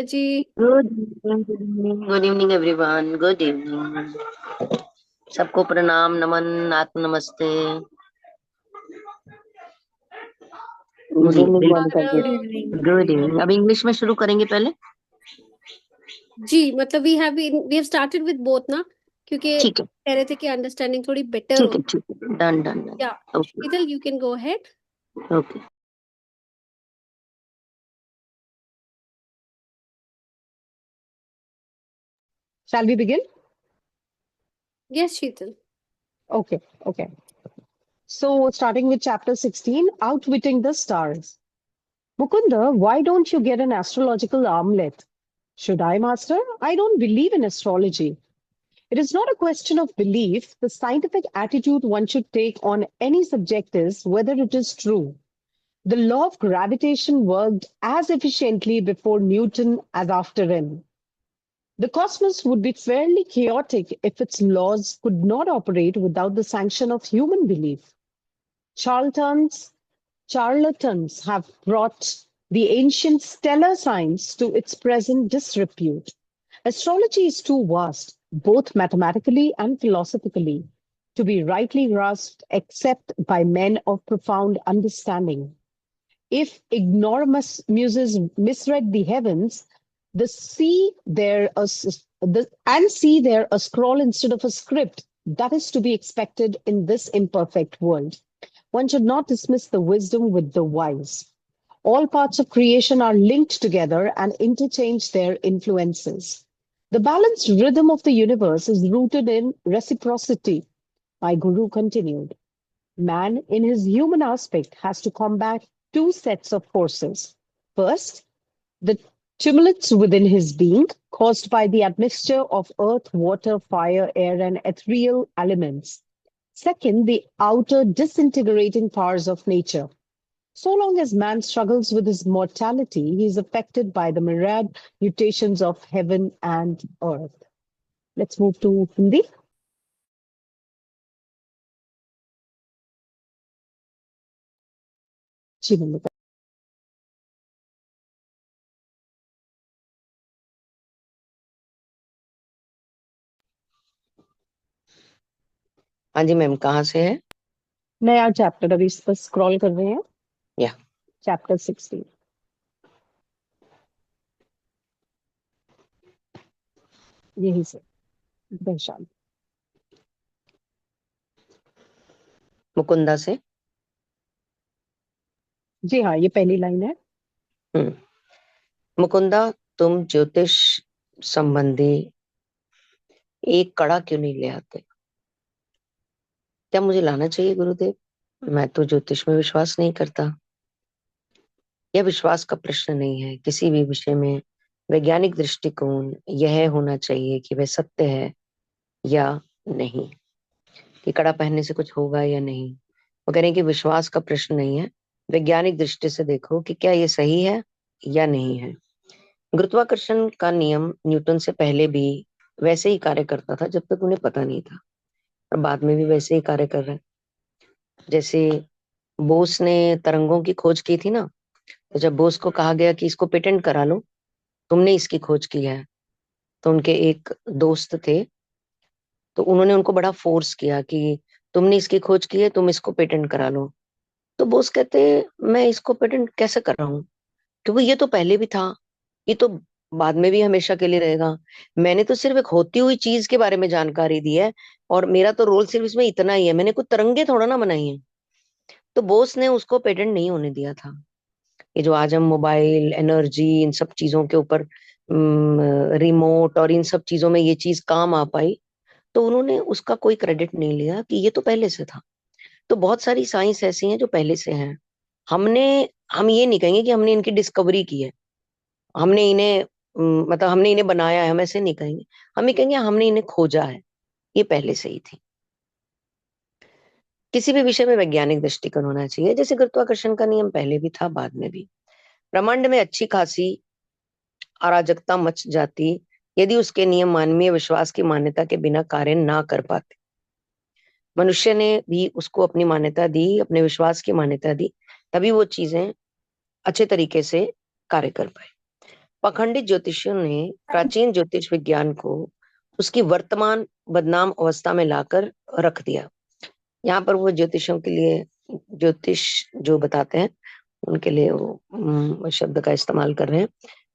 जी। Good evening everyone. Good evening. सबको प्रणाम, नमन, आत्म नमस्ते। गुड जी इवनिंग मोनिका बिल्कुल। जी। Good evening. Good evening. अब इंग्लिश में शुरू करेंगे पहले। जी मतलब we have started with both ना, क्योंकि ठीक है, कह रहे थे कि अंडरस्टैंडिंग थोड़ी बेटर ठीक हो। है, ठीक है। Done done done. या okay Sheetal, you can go ahead. Okay. Shall we begin? Yes Sheetal. Okay, okay. So, starting with chapter 16, Outwitting the Stars. Mukunda, why don't you get an astrological armlet? Should I, master? I don't believe in astrology. It is not a question of belief. The scientific attitude one should take on any subject is whether it is true. The law of gravitation worked as efficiently before Newton as after him. The cosmos would be fairly chaotic if its laws could not operate without the sanction of human belief. Charlatans have brought the ancient stellar science to its present disrepute. Astrology is too vast, both mathematically and philosophically, to be rightly grasped except by men of profound understanding. If ignoramus muses misread the heavens, and see there a scroll instead of a script, that is to be expected in this imperfect world. One should not dismiss the wisdom with the wise. All parts of creation are linked together and interchange their influences. The balanced rhythm of the universe is rooted in reciprocity. My guru continued. Man, in his human aspect, has to combat two sets of forces. First, the tumults within his being, caused by the admixture of earth, water, fire, air, and ethereal elements. Second, the outer disintegrating powers of nature. So long as man struggles with his mortality, he is affected by the myriad mutations of heaven and earth. Let's move to Hindi. जी नंदिता। हाँ जी ma'am, कहाँ से है? नया chapter अभी इस पर scroll कर रहे हैं। या चैप्टर 16 यही से पहचान। मुकुंदा से। जी हाँ, ये पहली लाइन है। मुकुंदा, तुम ज्योतिष संबंधी एक कड़ा क्यों नहीं ले आते? क्या मुझे लाना चाहिए गुरुदेव? मैं तो ज्योतिष में विश्वास नहीं करता। यह विश्वास का प्रश्न नहीं है। किसी भी विषय में वैज्ञानिक दृष्टिकोण यह होना चाहिए कि वह सत्य है या नहीं, कि कड़ा पहनने से कुछ होगा या नहीं। वो कह रहे हैं कि विश्वास का प्रश्न नहीं है, वैज्ञानिक दृष्टि से देखो कि क्या ये सही है या नहीं है। गुरुत्वाकर्षण का नियम न्यूटन से पहले भी वैसे ही कार्य करता था जब तक उन्हें पता नहीं था, और बाद में भी वैसे ही कार्य कर रहा है। जैसे बोस ने तरंगों की खोज की थी ना, तो जब बोस को कहा गया कि इसको पेटेंट करा लो, तुमने इसकी खोज की है, तो उनके एक दोस्त थे, तो उन्होंने उनको बड़ा फोर्स किया कि तुमने इसकी खोज की है, तुम इसको पेटेंट करा लो। तो बोस कहते मैं इसको पेटेंट कैसे कर रहा हूँ, क्योंकि ये तो पहले भी था, ये तो बाद में भी हमेशा के लिए रहेगा। मैंने तो सिर्फ एक होती हुई चीज के बारे में जानकारी दी है, और मेरा तो रोल सिर्फ इसमें इतना ही है, मैंने कुछ तरंगे थोड़ा ना बनाई है। तो बोस ने उसको पेटेंट नहीं होने दिया था। ये जो आज हम मोबाइल, एनर्जी, इन सब चीजों के ऊपर, रिमोट और इन सब चीजों में ये चीज काम आ पाई, तो उन्होंने उसका कोई क्रेडिट नहीं लिया कि ये तो पहले से था। तो बहुत सारी साइंस ऐसी हैं जो पहले से हैं। हमने हम ये नहीं कहेंगे कि हमने इनकी डिस्कवरी की है, हमने इन्हें मतलब हमने इन्हें बनाया है, हम ऐसे नहीं कहेंगे। हम ये कहेंगे हमने इन्हें खोजा है, ये पहले से ही थी। किसी भी विषय में वैज्ञानिक दृष्टिकोण होना चाहिए। जैसे गुरुत्वाकर्षण का नियम पहले भी था, बाद में भी। ब्रह्मांड में अच्छी खासी अराजकता मच जाती यदि उसके नियम मानवीय विश्वास की मान्यता के बिना कार्य ना कर पाते। मनुष्य ने भी उसको अपनी मान्यता दी, अपने विश्वास की मान्यता दी, तभी वो चीजें अच्छे तरीके से कार्य कर पाए। पाखंडित ज्योतिषियों ने प्राचीन ज्योतिष विज्ञान को उसकी वर्तमान बदनाम अवस्था में लाकर रख दिया। यहाँ पर वो ज्योतिषों के लिए, ज्योतिष जो बताते हैं उनके लिए वो शब्द का इस्तेमाल कर रहे हैं।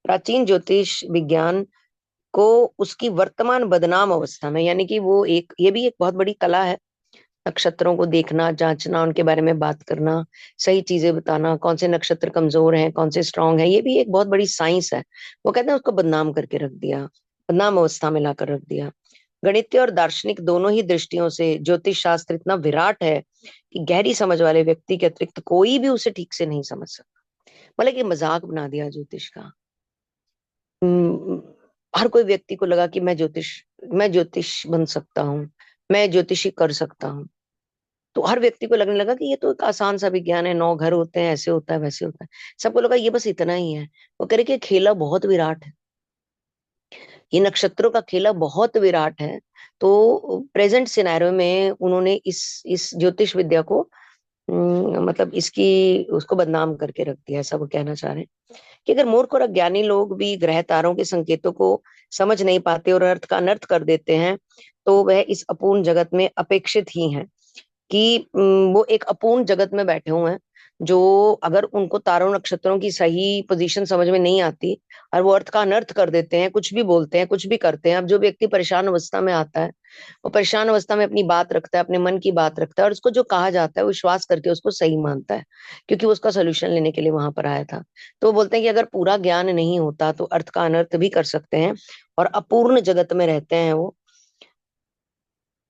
प्राचीन ज्योतिष विज्ञान को उसकी वर्तमान बदनाम अवस्था में, यानी कि वो एक, ये भी एक बहुत बड़ी कला है, नक्षत्रों को देखना, जांचना, उनके बारे में बात करना, सही चीजें बताना, कौन से नक्षत्र कमजोर हैं, कौन से स्ट्रांग हैं, ये भी एक बहुत बड़ी साइंस है। वो कहते हैं उसको बदनाम करके रख दिया, बदनाम अवस्था में लाकर रख दिया। गणितीय और दार्शनिक दोनों ही दृष्टियों से ज्योतिष शास्त्र इतना विराट है कि गहरी समझ वाले व्यक्ति के अतिरिक्त कोई भी उसे ठीक से नहीं समझ सकता। मतलब कि मजाक बना दिया ज्योतिष का। हर कोई व्यक्ति को लगा कि मैं ज्योतिष बन सकता हूँ, मैं ज्योतिषी कर सकता हूँ। तो हर व्यक्ति को लगने लगा कि ये तो एक आसान सा विज्ञान है, 9 घर होते हैं, ऐसे होता है वैसे होता है। सबको लगा ये बस इतना ही है। वो कह रहे कि खेला बहुत विराट है, ये नक्षत्रों का खेला बहुत विराट है। तो प्रेजेंट सिनेरियो में उन्होंने इस ज्योतिष विद्या को मतलब इसकी उसको बदनाम करके रख दिया। ऐसा वो कहना चाह रहे हैं कि अगर मूर्ख और अज्ञानी लोग भी ग्रह तारों के संकेतों को समझ नहीं पाते और अर्थ का अनर्थ कर देते हैं, तो वह इस अपूर्ण जगत में अपेक्षित ही हैं। कि वो एक अपूर्ण जगत में बैठे हुए हैं, जो अगर उनको तारों नक्षत्रों की सही पोजीशन समझ में नहीं आती और वो अर्थ का अनर्थ कर देते हैं, कुछ भी बोलते हैं, कुछ भी करते हैं। अब जो व्यक्ति परेशान अवस्था में आता है, वो परेशान अवस्था में अपनी बात रखता है, अपने मन की बात रखता है, और उसको जो कहा जाता है वो विश्वास करके उसको सही मानता है, क्योंकि वो उसका सोल्यूशन लेने के लिए वहां पर आया था। तो वो बोलते हैं कि अगर पूरा ज्ञान नहीं होता तो अर्थ का अनर्थ भी कर सकते हैं, और अपूर्ण जगत में रहते हैं वो,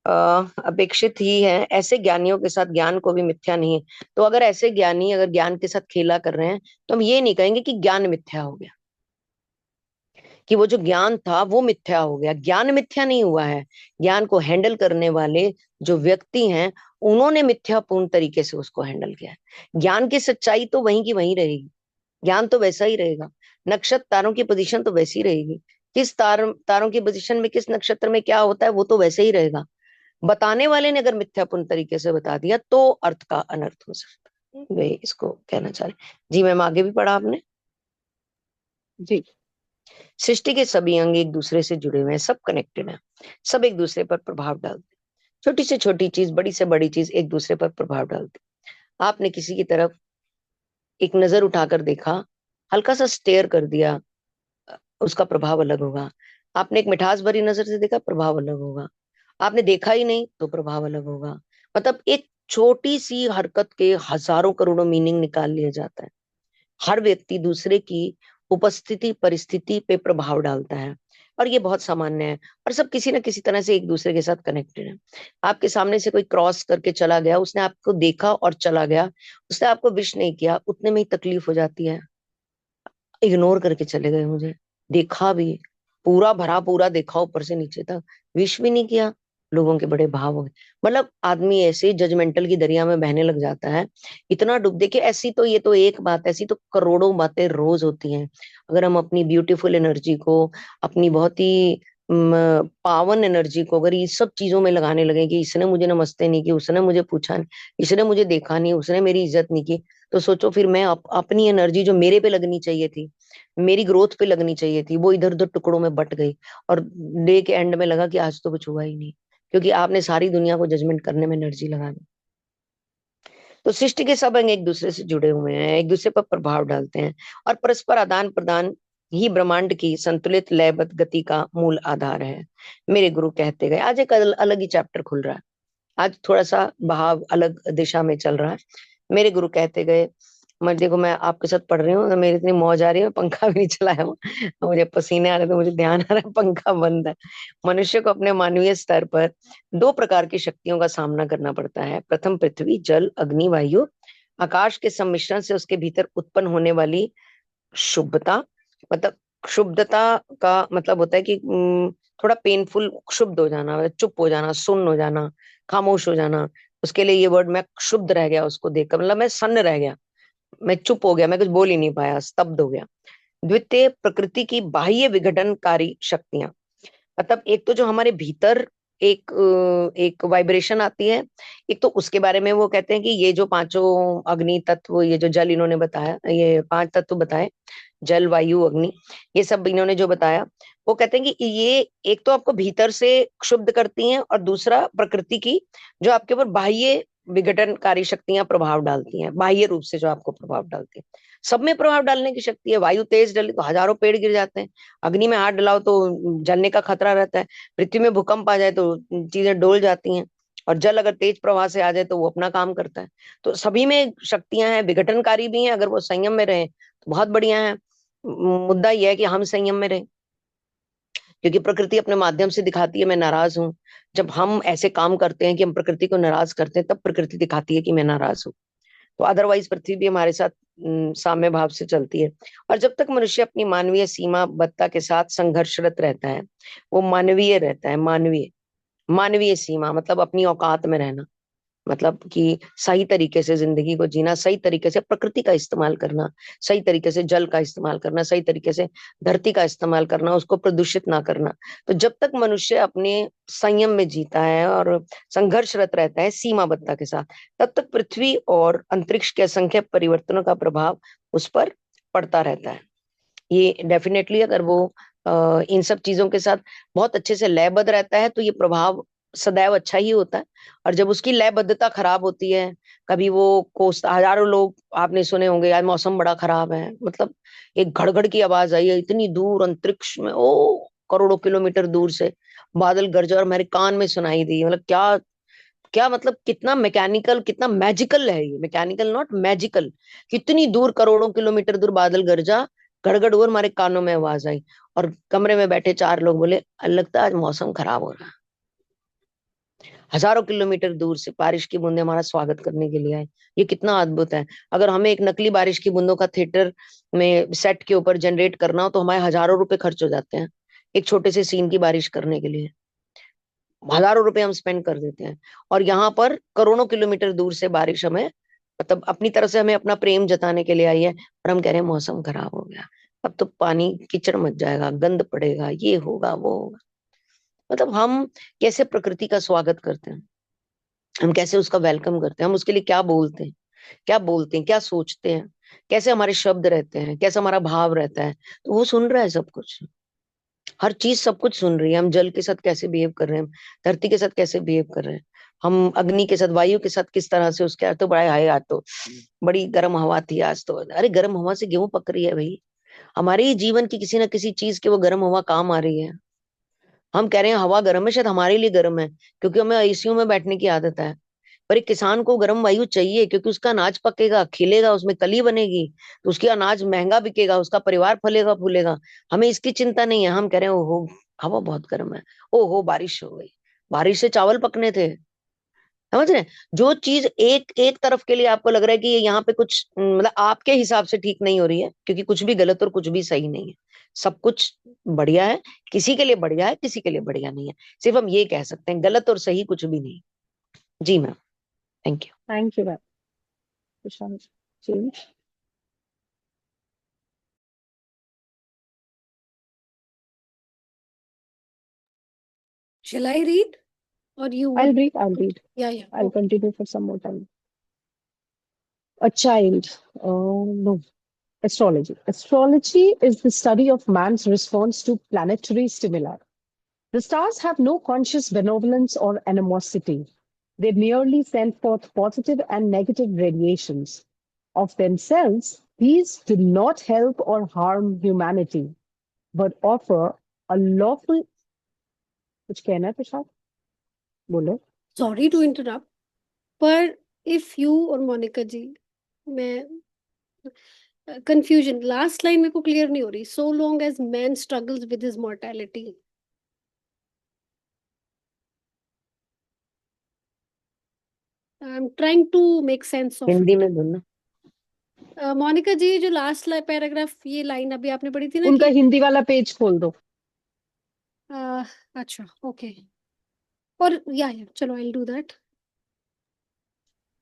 अपेक्षित ही है। ऐसे ज्ञानियों के साथ ज्ञान को भी मिथ्या नहीं है। तो अगर ऐसे ज्ञानी अगर ज्ञान के साथ खेला कर रहे हैं, तो हम ये नहीं कहेंगे कि ज्ञान मिथ्या हो गया, कि वो जो ज्ञान था वो मिथ्या हो गया। ज्ञान मिथ्या नहीं हुआ है, ज्ञान को हैंडल करने वाले जो व्यक्ति हैं उन्होंने मिथ्यापूर्ण तरीके से उसको हैंडल किया है। ज्ञान की सच्चाई तो वहीं की वहीं रहेगी, ज्ञान तो वैसा ही रहेगा, नक्षत्र तारों की पोजीशन तो वैसी रहेगी, किस तारों की पोजीशन में किस नक्षत्र में क्या होता है वो तो वैसे ही रहेगा। बताने वाले ने अगर मिथ्यापूर्ण तरीके से बता दिया तो अर्थ का अनर्थ हो सकता है। वे इसको कहना चाह रहे। जी मैम, आगे भी पढ़ा आपने। जी। सृष्टि के सभी अंग एक दूसरे से जुड़े हुए हैं, सब कनेक्टेड हैं, सब एक दूसरे पर प्रभाव डालते हैं। छोटी से छोटी चीज, बड़ी से बड़ी चीज एक दूसरे पर प्रभाव डालती है। आपने किसी की तरफ एक नजर उठाकर देखा, हल्का सा स्टेयर कर दिया, उसका प्रभाव अलग होगा। आपने एक मिठास भरी नजर से देखा, प्रभाव अलग होगा। आपने देखा ही नहीं तो प्रभाव अलग होगा। मतलब एक छोटी सी हरकत के हजारों करोड़ों मीनिंग निकाल लिया जाता है। हर व्यक्ति दूसरे की उपस्थिति परिस्थिति पे प्रभाव डालता है, और ये बहुत सामान्य है। और सब किसी ना किसी तरह से एक दूसरे के साथ कनेक्टेड है। आपके सामने से कोई क्रॉस करके चला गया, उसने आपको देखा और चला गया, उसने आपको विश नहीं किया, उतने में ही तकलीफ हो जाती है। इग्नोर करके चले गए, मुझे देखा भी, पूरा भरा पूरा देखा ऊपर से नीचे तक, विश भी नहीं किया। लोगों के बड़े भाव हो गए। मतलब आदमी ऐसे जजमेंटल की दरिया में बहने लग जाता है, इतना डूब। देखिए ऐसी तो, ये तो एक बात, ऐसी तो करोड़ों बातें रोज होती हैं। अगर हम अपनी ब्यूटीफुल एनर्जी को, अपनी बहुत ही पावन एनर्जी को अगर ये सब चीजों में लगाने लगे कि इसने मुझे नमस्ते नहीं की, उसने मुझे पूछा नहीं, इसने मुझे देखा नहीं, उसने मेरी इज्जत नहीं की, तो सोचो फिर मैं अपनी एनर्जी जो मेरे पे लगनी चाहिए थी, मेरी ग्रोथ पे लगनी चाहिए थी, वो इधर उधर टुकड़ों में बट गई। और डे के एंड में लगा कि आज तो कुछ हुआ ही नहीं, क्योंकि आपने सारी दुनिया को जजमेंट करने में एनर्जी लगा दी। तो सृष्टि के सब अंग एक दूसरे से जुड़े हुए हैं, एक दूसरे पर प्रभाव डालते हैं, और परस्पर आदान प्रदान ही ब्रह्मांड की संतुलित लयबद्ध गति का मूल आधार है। मेरे गुरु कहते गए। आज एक अलग ही चैप्टर खुल रहा है, आज थोड़ा सा बहाव अलग दिशा में चल रहा है। मेरे गुरु कहते गए, मैं देखो मैं आपके साथ पढ़ रही हूँ, मेरी इतनी मौज आ रही है, पंखा भी नहीं चलाया हूँ, मुझे पसीने आ रहे, तो मुझे ध्यान आ रहा है पंखा बंद है। मनुष्य को अपने मानवीय स्तर पर 2 प्रकार की शक्तियों का सामना करना पड़ता है। प्रथम पृथ्वी, जल, अग्नि, वायु, आकाश के सम्मिश्रण से उसके भीतर उत्पन्न होने वाली शुभ्रता। मतलब शुद्धता का मतलब होता है कि थोड़ा पेनफुल, क्षुब्ध हो जाना, चुप हो जाना, सुन्न हो जाना, खामोश हो जाना। उसके लिए ये वर्ड, मैं क्षुब्ध रह गया उसको देखकर, मतलब मैं सन्न रह गया, मैं चुप हो गया, मैं कुछ बोल ही नहीं पाया, स्तब्ध हो गया। द्वितीय, प्रकृति की बाह्य विघटनकारी शक्तियां। मतलब एक तो जो हमारे भीतर एक वाइब्रेशन आती है। एक तो उसके बारे में वो कहते हैं कि ये जो पांचों अग्नि तत्व, ये जो जल इन्होंने बताया, ये 5 तत्व बताए, जल वायु अग्नि, ये सब इन्होंने जो बताया, वो कहते हैं कि ये एक तो आपको भीतर से क्षुब्ध करती हैं, और दूसरा प्रकृति की जो आपके ऊपर बाह्य विघटनकारी शक्तियां प्रभाव डालती हैं, बाह्य रूप से जो आपको प्रभाव डालती है। सब में प्रभाव डालने की शक्ति है। वायु तेज डले तो हजारों पेड़ गिर जाते हैं, अग्नि में हाथ डलाओ तो जलने का खतरा रहता है, पृथ्वी में भूकंप आ जाए तो चीजें डोल जाती हैं, और जल अगर तेज प्रवाह से आ जाए तो वो अपना काम करता है। तो सभी में शक्तियां हैं, विघटनकारी भी हैं, अगर वो संयम में रहे तो बहुत बढ़िया है। मुद्दा यह है कि हम संयम में रहे, क्योंकि प्रकृति अपने माध्यम से दिखाती है मैं नाराज हूं। जब हम ऐसे काम करते हैं कि हम प्रकृति को नाराज करते हैं, तब प्रकृति दिखाती है कि मैं नाराज हूँ। तो अदरवाइज पृथ्वी भी हमारे साथ साम्य भाव से चलती है। और जब तक मनुष्य अपनी मानवीय सीमाबद्धता के साथ संघर्षरत रहता है, वो मानवीय रहता है। मानवीय, मानवीय सीमा मतलब अपनी औकात में रहना, मतलब कि सही तरीके से जिंदगी को जीना, सही तरीके से प्रकृति का इस्तेमाल करना, सही तरीके से जल का इस्तेमाल करना, सही तरीके से धरती का इस्तेमाल करना, उसको प्रदूषित ना करना। तो जब तक मनुष्य अपने संयम में जीता है और संघर्षरत रहता है सीमाबद्धता के साथ, तब तक पृथ्वी और अंतरिक्ष के असंख्य परिवर्तनों का प्रभाव उस पर पड़ता रहता है। ये डेफिनेटली अगर वो इन सब चीजों के साथ बहुत अच्छे से लयबद्ध रहता है, तो ये प्रभाव सदैव अच्छा ही होता है। और जब उसकी लयबद्धता खराब होती है, कभी वो कोस हजारों लोग आपने सुने होंगे, यार मौसम बड़ा खराब है, मतलब एक घड़घड़ की आवाज आई है इतनी दूर अंतरिक्ष में, ओ करोड़ों किलोमीटर दूर से बादल गरजा और मेरे कान में सुनाई दी। मतलब क्या क्या, मतलब कितना मैकेनिकल, कितना मैजिकल है ये, मैकेनिकल नॉट मैजिकल। कितनी दूर करोड़ों किलोमीटर दूर बादल गरजा, गड़गड़ हुआ, हमारे कानों में आवाज आई, और कमरे में बैठे 4 लोग बोले लगता है आज मौसम खराब हो रहा है। हजारों किलोमीटर दूर से बारिश की बूंदे हमारा स्वागत करने के लिए आए। ये कितना अद्भुत है। अगर हमें एक नकली बारिश की बूंदों का थिएटर में सेट के ऊपर जनरेट करना हो, तो हमारे हजारों रुपए खर्च हो जाते हैं एक छोटे से सीन की बारिश करने के लिए। हजारों रुपए हम स्पेंड कर देते हैं, और यहाँ पर करोड़ों किलोमीटर दूर से बारिश हमें, मतलब अपनी तरफ से हमें अपना प्रेम जताने के लिए आई है, और हम कह रहे हैं मौसम खराब हो गया, अब तो पानी कीचड़ मच जाएगा, गंद पड़ेगा, ये होगा वो होगा। मतलब हम कैसे प्रकृति का स्वागत करते हैं, हम कैसे उसका वेलकम करते हैं, हम उसके लिए क्या बोलते हैं, क्या बोलते हैं, क्या सोचते हैं, कैसे हमारे शब्द रहते हैं, कैसा हमारा भाव रहता है। तो वो सुन रहा है सब कुछ, हर चीज सब कुछ सुन रही है। हम जल के साथ कैसे बिहेव कर रहे हैं, धरती के साथ कैसे बिहेव कर रहे हैं, हम अग्नि के साथ, वायु के साथ किस तरह से, उसके आज तो बड़ा है, आज तो बड़ी गर्म हवा थी, आज तो अरे गर्म हवा से गेहूं पक रही है भाई। हमारे ही जीवन की किसी ना किसी चीज के वो गर्म हवा काम आ रही है। हम कह रहे हैं हवा गर्म है, शायद हमारे लिए गर्म है, क्योंकि हमें आईसीयू में बैठने की आदत है। पर एक किसान को गर्म वायु चाहिए, क्योंकि उसका अनाज पकेगा, खिलेगा, उसमें कली बनेगी, तो उसकी अनाज महंगा बिकेगा, उसका परिवार फलेगा फूलेगा। हमें इसकी चिंता नहीं है। हम कह रहे हैं ओहो हवा बहुत गर्म है, ओहो बारिश हो गई, बारिश से चावल पकने थे। समझ रहे हैं? जो चीज एक एक तरफ के लिए आपको लग रहा है कि ये यहाँ पे कुछ मतलब आपके हिसाब से ठीक नहीं हो रही है, क्योंकि कुछ भी गलत और कुछ भी सही नहीं है, सब कुछ बढ़िया है। किसी के लिए बढ़िया है, किसी के लिए बढ़िया नहीं है। सिर्फ हम ये कह सकते हैं गलत और सही कुछ भी नहीं। जी ma'am, thank you. Thank you, ma'am. Prashant. James. Shall I read? Or you I'll would? read. I'll read. Yeah, yeah. I'll Okay. continue for some more time. A child. No. Astrology. Astrology is the study of man's response to planetary stimuli. The stars have no conscious benevolence or animosity. They merely send forth positive and negative radiations. Of themselves, these do not help or harm humanity, but offer a lawful. कुछ कहना है प्रसाद? बोलो. Sorry to interrupt, पर if you और मोनिका जी, मैं confusion last line मेरे को clear नहीं हो रही. So long as man struggles with his mortality. I'm trying to make sense of Hindi it. में बोलना। मोनिका जी, जो लास्ट पैराग्राफ, ये लाइन अभी आपने पढ़ी थी ना उनका कि हिंदी वाला पेज खोल दो. अच्छा ओके. और या चलो आई विल डू दैट.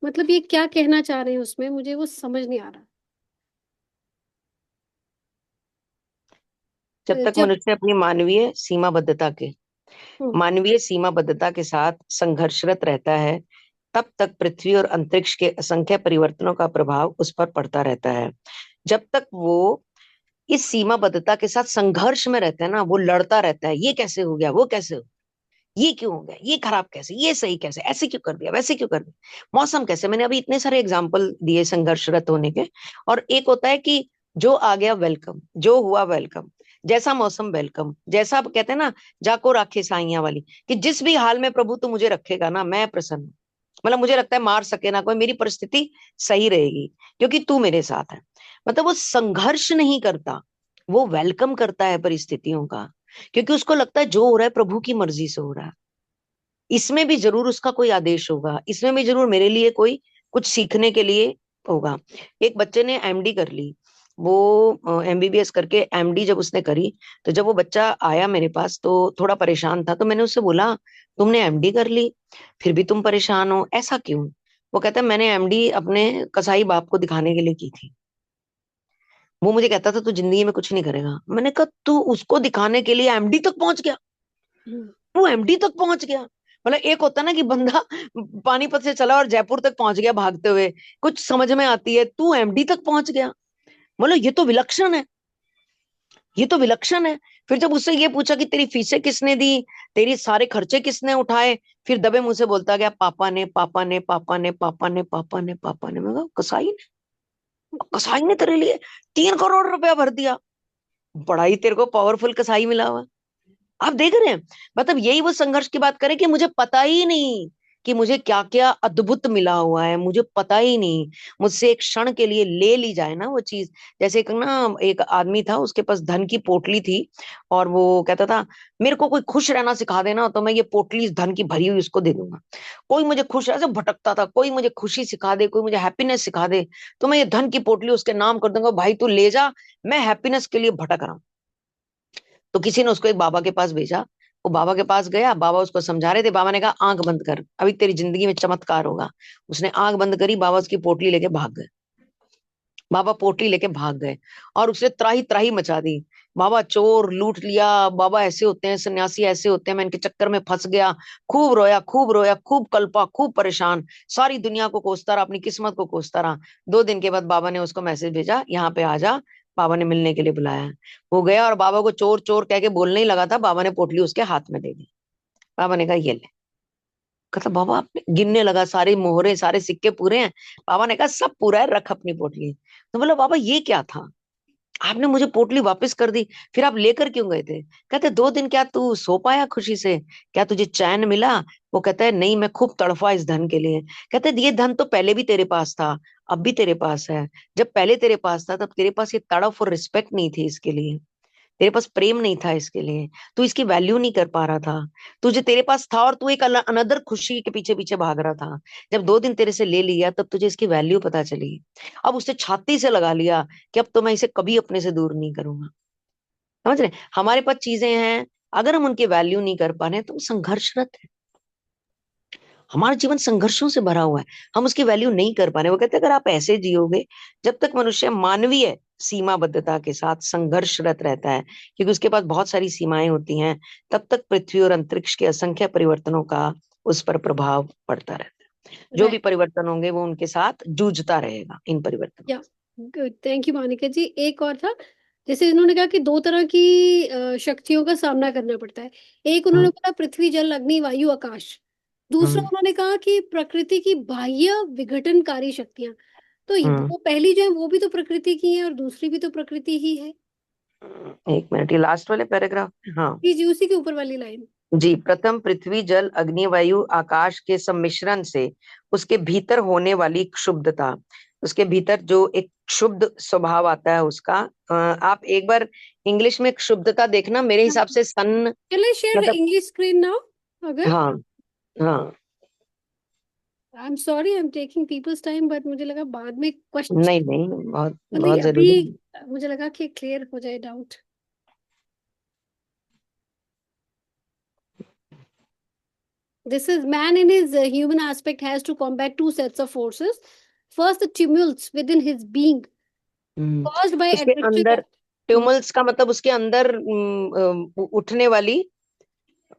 मतलब ये क्या कहना चाह रहे हैं उसमें, मुझे वो समझ नहीं आ रहा. जब तक जब मनुष्य अपनी मानवीय सीमाबद्धता के मानवीय सीमाबद्धता के साथ संघर्षरत रहता है, तब तक पृथ्वी और अंतरिक्ष के असंख्य परिवर्तनों का प्रभाव उस पर पड़ता रहता है। जब तक वो इस सीमाबद्धता के साथ संघर्ष में रहता है ना, वो लड़ता रहता है, ये कैसे हो गया, वो कैसे हो, ये क्यों हो गया, ये खराब कैसे, ये सही कैसे, ऐसे क्यों कर दिया, वैसे क्यों कर दिया, मौसम कैसे। मैंने अभी इतने सारे एग्जाम्पल दिए संघर्षरत होने के। और एक होता है कि जो आ गया वेलकम, जो हुआ वेलकम, जैसा मौसम वेलकम, जैसा आप कहते हैं ना, जाको राखे साइयां वाली, कि जिस भी हाल में प्रभु तू मुझे रखेगा ना, मैं प्रसन्न हूं। मतलब मुझे लगता है मार सके ना कोई, मेरी परिस्थिति सही रहेगी क्योंकि तू मेरे साथ है। मतलब वो संघर्ष नहीं करता, वो वेलकम करता है परिस्थितियों का, क्योंकि उसको लगता है जो हो रहा है प्रभु की मर्जी से हो रहा है। इसमें भी जरूर उसका कोई आदेश होगा, इसमें भी जरूर मेरे लिए कोई कुछ सीखने के लिए होगा। एक बच्चे ने एमडी कर ली, वो एमबीबीएस करके एमडी जब उसने करी, तो जब वो बच्चा आया मेरे पास तो थोड़ा परेशान था, तो मैंने उससे बोला तुमने एमडी कर ली फिर भी तुम परेशान हो, ऐसा क्यों। वो कहता है मैंने एमडी अपने कसाई बाप को दिखाने के लिए की थी। वो मुझे कहता था तू जिंदगी में कुछ नहीं करेगा। मैंने कहा तू उसको दिखाने के लिए एमडी तक पहुंच गया, वो एमडी तक पहुंच गया। मतलब एक होता ना कि बंदा पानीपत से चला और जयपुर तक पहुंच गया भागते हुए, कुछ समझ में आती है, तू एमडी तक पहुंच गया। मतलब ये तो विलक्षण है, ये तो विलक्षण है। फिर जब उससे ये पूछा कि तेरी फीसें किसने दी, तेरी सारे खर्चे किसने उठाए, फिर दबे मुंह से बोलता गया पापा ने, पापा ने, पापा ने, पापा ने, पापा ने, पापा ने। मैं कहा कसाई ने, कसाई ने तेरे लिए 3 करोड़ रुपया भर दिया, बड़ा ही तेरे को पावरफुल कसाई मिला हुआ। आप देख रहे हैं, मतलब यही वो संघर्ष की बात करें कि मुझे पता ही नहीं कि मुझे क्या क्या अद्भुत मिला हुआ है, मुझे पता ही नहीं। मुझसे एक क्षण के लिए ले ली जाए ना वो चीज। जैसे एक ना, एक आदमी था, उसके पास धन की पोटली थी, और वो कहता था मेरे को कोई खुश रहना सिखा देना तो मैं ये पोटली इस धन की भरी हुई उसको दे दूंगा। कोई मुझे खुश ऐसे भटकता था, कोई मुझे खुशी सिखा दे, कोई मुझे हैप्पीनेस सिखा दे, तो मैं ये धन की पोटली उसके नाम कर दूंगा, भाई तू ले जा, मैं हैप्पीनेस के लिए भटक रहा हूँ। तो किसी ने उसको एक बाबा के पास भेजा। वो बाबा के पास गया, बाबा उसको समझा रहे थे, बाबा ने कहा आंख बंद कर, अभी तेरी जिंदगी में चमत्कार होगा। उसने आंख बंद करी, बाबा उसकी पोटली लेके भाग गए। बाबा पोटली लेके भाग गए और उसने त्राही त्राही मचा दी। बाबा चोर लूट लिया, बाबा ऐसे होते हैं, सन्यासी ऐसे होते हैं, मैं इनके चक्कर में फंस गया। खूब रोया, खूब रोया, खूब कल्पा, खूब परेशान, सारी दुनिया को कोसता रहा, अपनी किस्मत को कोसता रहा। 2 दिन के बाद बाबा ने उसको मैसेज भेजा, यहाँ पे आ जा। बाबा ने मिलने के लिए बुलाया है। वो गया और बाबा को चोर चोर कह के बोलने ही लगा था, बाबा ने पोटली उसके हाथ में दे दी। बाबा ने कहा ये ले। कहता बाबा आपने, गिनने लगा सारे मोहरे, सारे सिक्के पूरे हैं। बाबा ने कहा सब पूरा है, रख अपनी पोटली। तो बोला बाबा ये क्या था, आपने मुझे पोटली वापस कर दी, फिर आप लेकर क्यों गए थे। कहते 2 दिन क्या तू सो पाया खुशी से, क्या तुझे चैन मिला। वो कहता है नहीं, मैं खूब तड़फा इस धन के लिए। कहते ये धन तो पहले भी तेरे पास था, अब भी तेरे पास है। जब पहले तेरे पास था तब तेरे पास ये तड़फ और रिस्पेक्ट नहीं थी इसके लिए, तेरे पास प्रेम नहीं था इसके लिए, तू इसकी वैल्यू नहीं कर पा रहा था। तुझे तेरे पास था और तू एक अनदर खुशी के पीछे पीछे भाग रहा था। जब 2 दिन तेरे से ले लिया तब तुझे इसकी वैल्यू पता चली। अब उससे छाती से लगा लिया कि अब तो मैं इसे कभी अपने से दूर नहीं करूंगा। समझ रहे, हमारे पास चीजें हैं, अगर हम उनकी वैल्यू नहीं कर पा रहे तो हम संघर्षरत है। हमारा जीवन संघर्षों से भरा हुआ है, हम उसकी वैल्यू नहीं कर पा रहे। वो कहते हैं अगर आप ऐसे जियोगे, जब तक मनुष्य मानवीय सीमाबद्धता के साथ संघर्षरत रहता है, क्योंकि उसके पास बहुत सारी सीमाएं होती हैं, तब तक पृथ्वी और अंतरिक्ष के असंख्य परिवर्तनों का उस पर प्रभाव पड़ता रहता है। जो भी राइट। परिवर्तन होंगे वो उनके साथ जूझता रहेगा, इन परिवर्तनों। या गुड, थैंक यू मोनिका जी। एक और था, जैसे इन्होंने कहा कि 2 तरह की शक्तियों का सामना करना पड़ता है। एक उन्होंने हम्म। बोला पृथ्वी जल अग्नि वायु आकाश। दूसरा हम्म। उन्होंने कहा कि प्रकृति की बाह्य विघटनकारी शक्तियां। तो हम्म। वो पहली जो है वो भी तो प्रकृति की है और दूसरी भी तो प्रकृति ही है। 1 मिनट, ये लास्ट वाले पैराग्राफ। हाँ जी जी, उसी के ऊपर वाली लाइन। जी, प्रथम पृथ्वी जल अग्नि वायु आकाश के सम्मिश्रण से उसके भीतर होने वाली क्षुब्धता, उसके भीतर जो एक क्षुब्ध स्वभाव आता है उसका, आप एक बार इंग्लिश में क्षुब्धता देखना, मेरे हिसाब से son, can I share the मतलब, इंग्लिश स्क्रीन नाउ? अगर हाँ हाँ, I am sorry, I am taking people's time, but मुझे लगा बाद में क्वेश्चन, नहीं नहीं, बहुत बहुत मतलब अभी जरूरी है। मुझे लगा कि क्लियर हो जाए doubt. This is man in his human aspect has to combat two sets of forces. First, the tumults within his being caused by उसके attraction अंदर of. ट्यूमल्स का मतलब उसके अंदर उठने वाली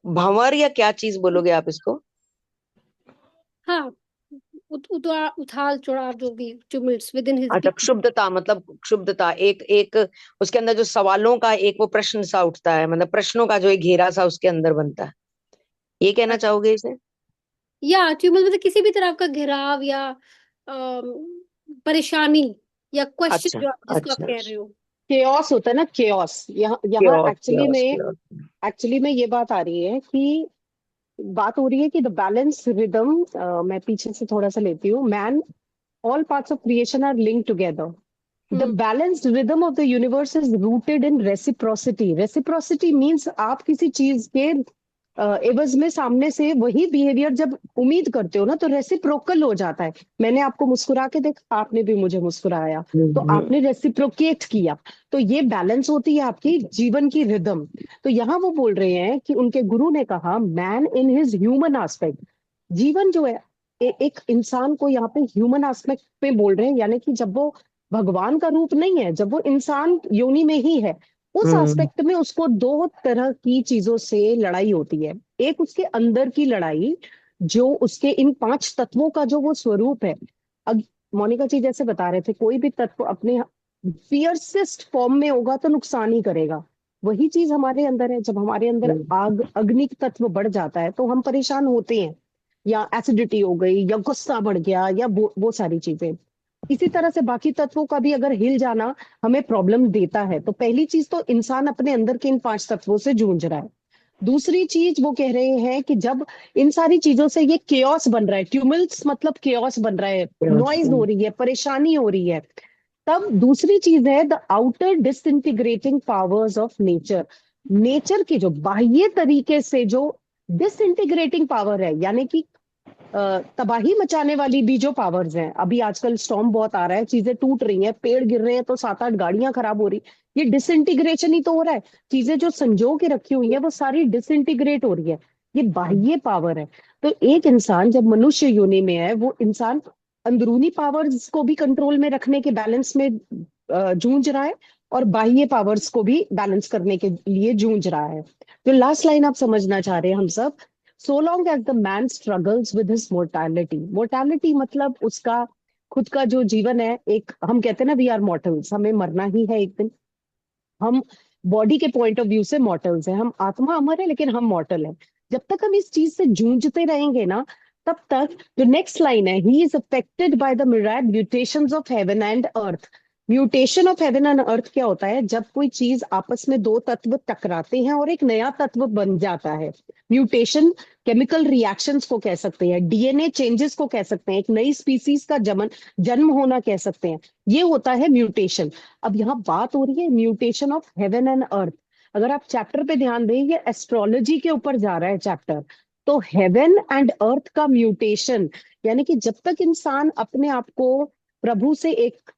भंवर या क्या चीज बोलोगे आप इसको? हाँ, उथाल चढ़ाव, जो भी tumults within his अच्छा, being. क्षुब्धता, मतलब क्षुब्धता, एक एक उसके अंदर जो सवालों का एक वो प्रश्न सा उठता है, मतलब प्रश्नों का जो एक घेरा सा उसके अंदर बनता है, ये कहना चाहोगे इसे? या tumult मतलब किसी भी तरह का घेराव या परेशानी या क्वेश्चन, अच्छा जो जिसको आप अच्छा कह अच्छा। रहे हो। केओस होता है ना, केओस। यहाँ यहाँ क्योस क्योस क्योस। एक्चुअली में ये बात आ रही है कि बात हो रही है कि द बैलेंस रिदम, मैं पीछे से थोड़ा सा लेती हूँ। Man, all parts of creation are linked together. The hmm balanced rhythm of the universe is rooted in reciprocity. Reciprocity means आप किसी चीज के एवज में सामने से वही बिहेवियर जब उम्मीद करते हो ना, तो रेसिप्रोकल हो जाता है। मैंने आपको मुस्कुरा के देखा, आपने भी मुझे मुस्कुराया, तो हम्म आपने रेसिप्रोकेट किया। तो ये बैलेंस होती है आपकी जीवन की रिदम। तो यहाँ वो बोल रहे हैं कि उनके गुरु ने कहा, man in his human aspect, जीवन जो है, एक इंसान को यहाँ पे ह्यूमन एस्पेक्ट पे बोल रहे हैं, यानी कि जब वो भगवान का रूप नहीं है, जब वो इंसान योनि में ही है, उस हम्म एस्पेक्ट में उसको दो तरह की चीजों से लड़ाई होती है। एक उसके अंदर की लड़ाई, जो उसके इन पांच तत्वों का जो वो स्वरूप है। अब मोनिका जी जैसे बता रहे थे, कोई भी तत्व अपने फियर्सेस्ट फॉर्म में होगा तो नुकसान ही करेगा। वही चीज हमारे अंदर है। जब हमारे अंदर हम्म आग, अग्नि तत्व बढ़ जाता है तो हम परेशान होते हैं, या एसिडिटी हो गई, या गुस्सा बढ़ गया, या वो सारी चीजें। इसी तरह से बाकी तत्वों का भी अगर हिल जाना हमें प्रॉब्लम देता है। तो पहली चीज तो इंसान अपने अंदर के इन पांच तत्वों से जूझ रहा है। दूसरी चीज वो कह रहे हैं कि जब इन सारी चीजों से ये केओस बन रहा है, ट्यूमल्स मतलब केओस बन रहा है, नॉइज हो रही है, परेशानी हो रही है, तब दूसरी चीज है the outer disintegrating powers of nature. Nature की जो बाह्य तरीके से जो डिसइंटीग्रेटिंग पावर है, यानी कि तबाही मचाने वाली भी जो पावर्स हैं। अभी आजकल स्टॉर्म बहुत आ रहा है, चीजें टूट रही हैं, पेड़ गिर रहे हैं, तो सात आठ गाड़ियां खराब हो रही। ये डिसइंटीग्रेशन ही तो हो रहा है। चीजें जो संजो के रखी हुई है वो सारी डिसइंटीग्रेट हो रही है। ये बाह्य पावर है। तो एक इंसान जब मनुष्य योनि में है, वो इंसान अंदरूनी पावर्स को भी कंट्रोल में रखने के बैलेंस में जूझ रहा है, और बाह्य पावर्स को भी बैलेंस करने के लिए जूझ रहा है। जो लास्ट लाइन आप समझना चाह रहे हैं हम सब, so long as the man struggles with his mortality, mortality मतलब उसका खुद का जो जीवन है। एक हम कहते हैं ना, वी आर मॉर्टल्स, हमें मरना ही है एक दिन। हम बॉडी के पॉइंट ऑफ व्यू से मॉर्टल्स हैं, हम आत्मा अमर है लेकिन हम मॉर्टल हैं। जब तक हम इस चीज से जूझते रहेंगे ना, तब तक जो नेक्स्ट लाइन है, he is affected by the myriad mutations of heaven and earth. Mutation of heaven and earth क्या होता है? जब कोई चीज आपस में दो तत्व टकराते हैं और एक नया तत्व बन जाता है। म्यूटेशन केमिकल रिएक्शंस को कह सकते हैं, डीएनए चेंजेस को कह सकते हैं, एक नई स्पीसीज का जन्म होना कह सकते हैं। ये होता है म्यूटेशन। अब यहाँ बात हो रही है म्यूटेशन ऑफ हेवन एंड अर्थ। अगर आप चैप्टर पे ध्यान दें, ये एस्ट्रोलॉजी के ऊपर जा रहा है चैप्टर। तो हेवन एंड अर्थ का म्यूटेशन, यानी कि जब तक इंसान अपने आप को प्रभु से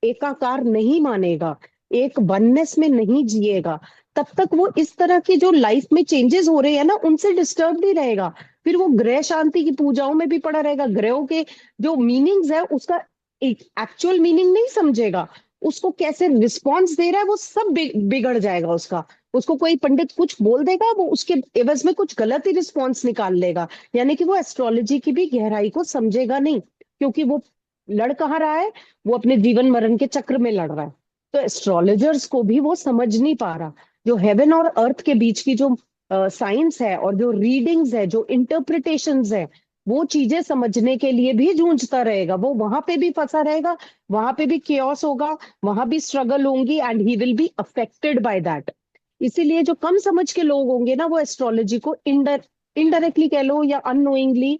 एकाकार नहीं मानेगा, एक वननेस में नहीं जिएगा, तब तक वो इस तरह की जो लाइफ में चेंजेस हो रहे हैं ना, उनसे डिस्टर्ब नहीं रहेगा। फिर वो ग्रह शांति की पूजाओं में भी पड़ा रहेगा, ग्रहों के जो मीनिंग्स है उसका एक एक्चुअल मीनिंग नहीं समझेगा, उसको कैसे रिस्पॉन्स दे रहा है वो सब बिगड़ जाएगा उसका। उसको कोई पंडित कुछ बोल देगा, वो उसके एवज में कुछ गलत ही रिस्पॉन्स निकाल लेगा। यानी कि वो एस्ट्रोलॉजी की भी गहराई को समझेगा नहीं, क्योंकि वो लड़ कहाँ रहा है, वो अपने जीवन मरण के चक्र में लड़ रहा है। तो एस्ट्रोलॉजर्स को भी वो समझ नहीं पा रहा। जो हेवन और अर्थ के बीच की जो साइंस है, और जो रीडिंग्स है, जो इंटरप्रिटेशंस है, वो चीजें समझने के लिए भी जूझता रहेगा। वो वहां पे भी फंसा रहेगा, वहां पे भी केओस होगा, वहां भी स्ट्रगल होंगी, and he will be affected by that. इसीलिए जो कम समझ के लोग होंगे ना, वो एस्ट्रोलॉजी को इनडायरेक्टली कह लो या अननोइंगली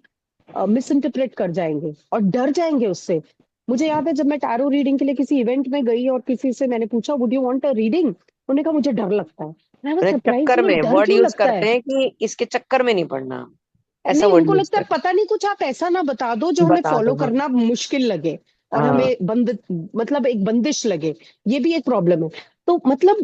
मिस इंटरप्रेट कर जाएंगे और डर जाएंगे उससे। मुझे याद है, जब मैं टैरो रीडिंग के लिए किसी इवेंट में गई और किसी से मैंने पूछा, would you want a reading, उन्होंने कहा मुझे डर लगता है। आई वाज मैंने सरप्राइज, चक्कर ये में डर वर्ड क्यों यूज लगता है? करते हैं कि इसके चक्कर में नहीं पड़ना, ऐसा नहीं, वर्ड उनको यूज लगता है करते पता नहीं, कुछ आप ऐसा ना बता दो जो हैं। हमें बता फॉलो दो, हाँ। करना मुश्किल लगे और हाँ। हमें बंद, मतलब एक बंदिश लगे। ये भी एक प्रॉब्लम है। तो मतलब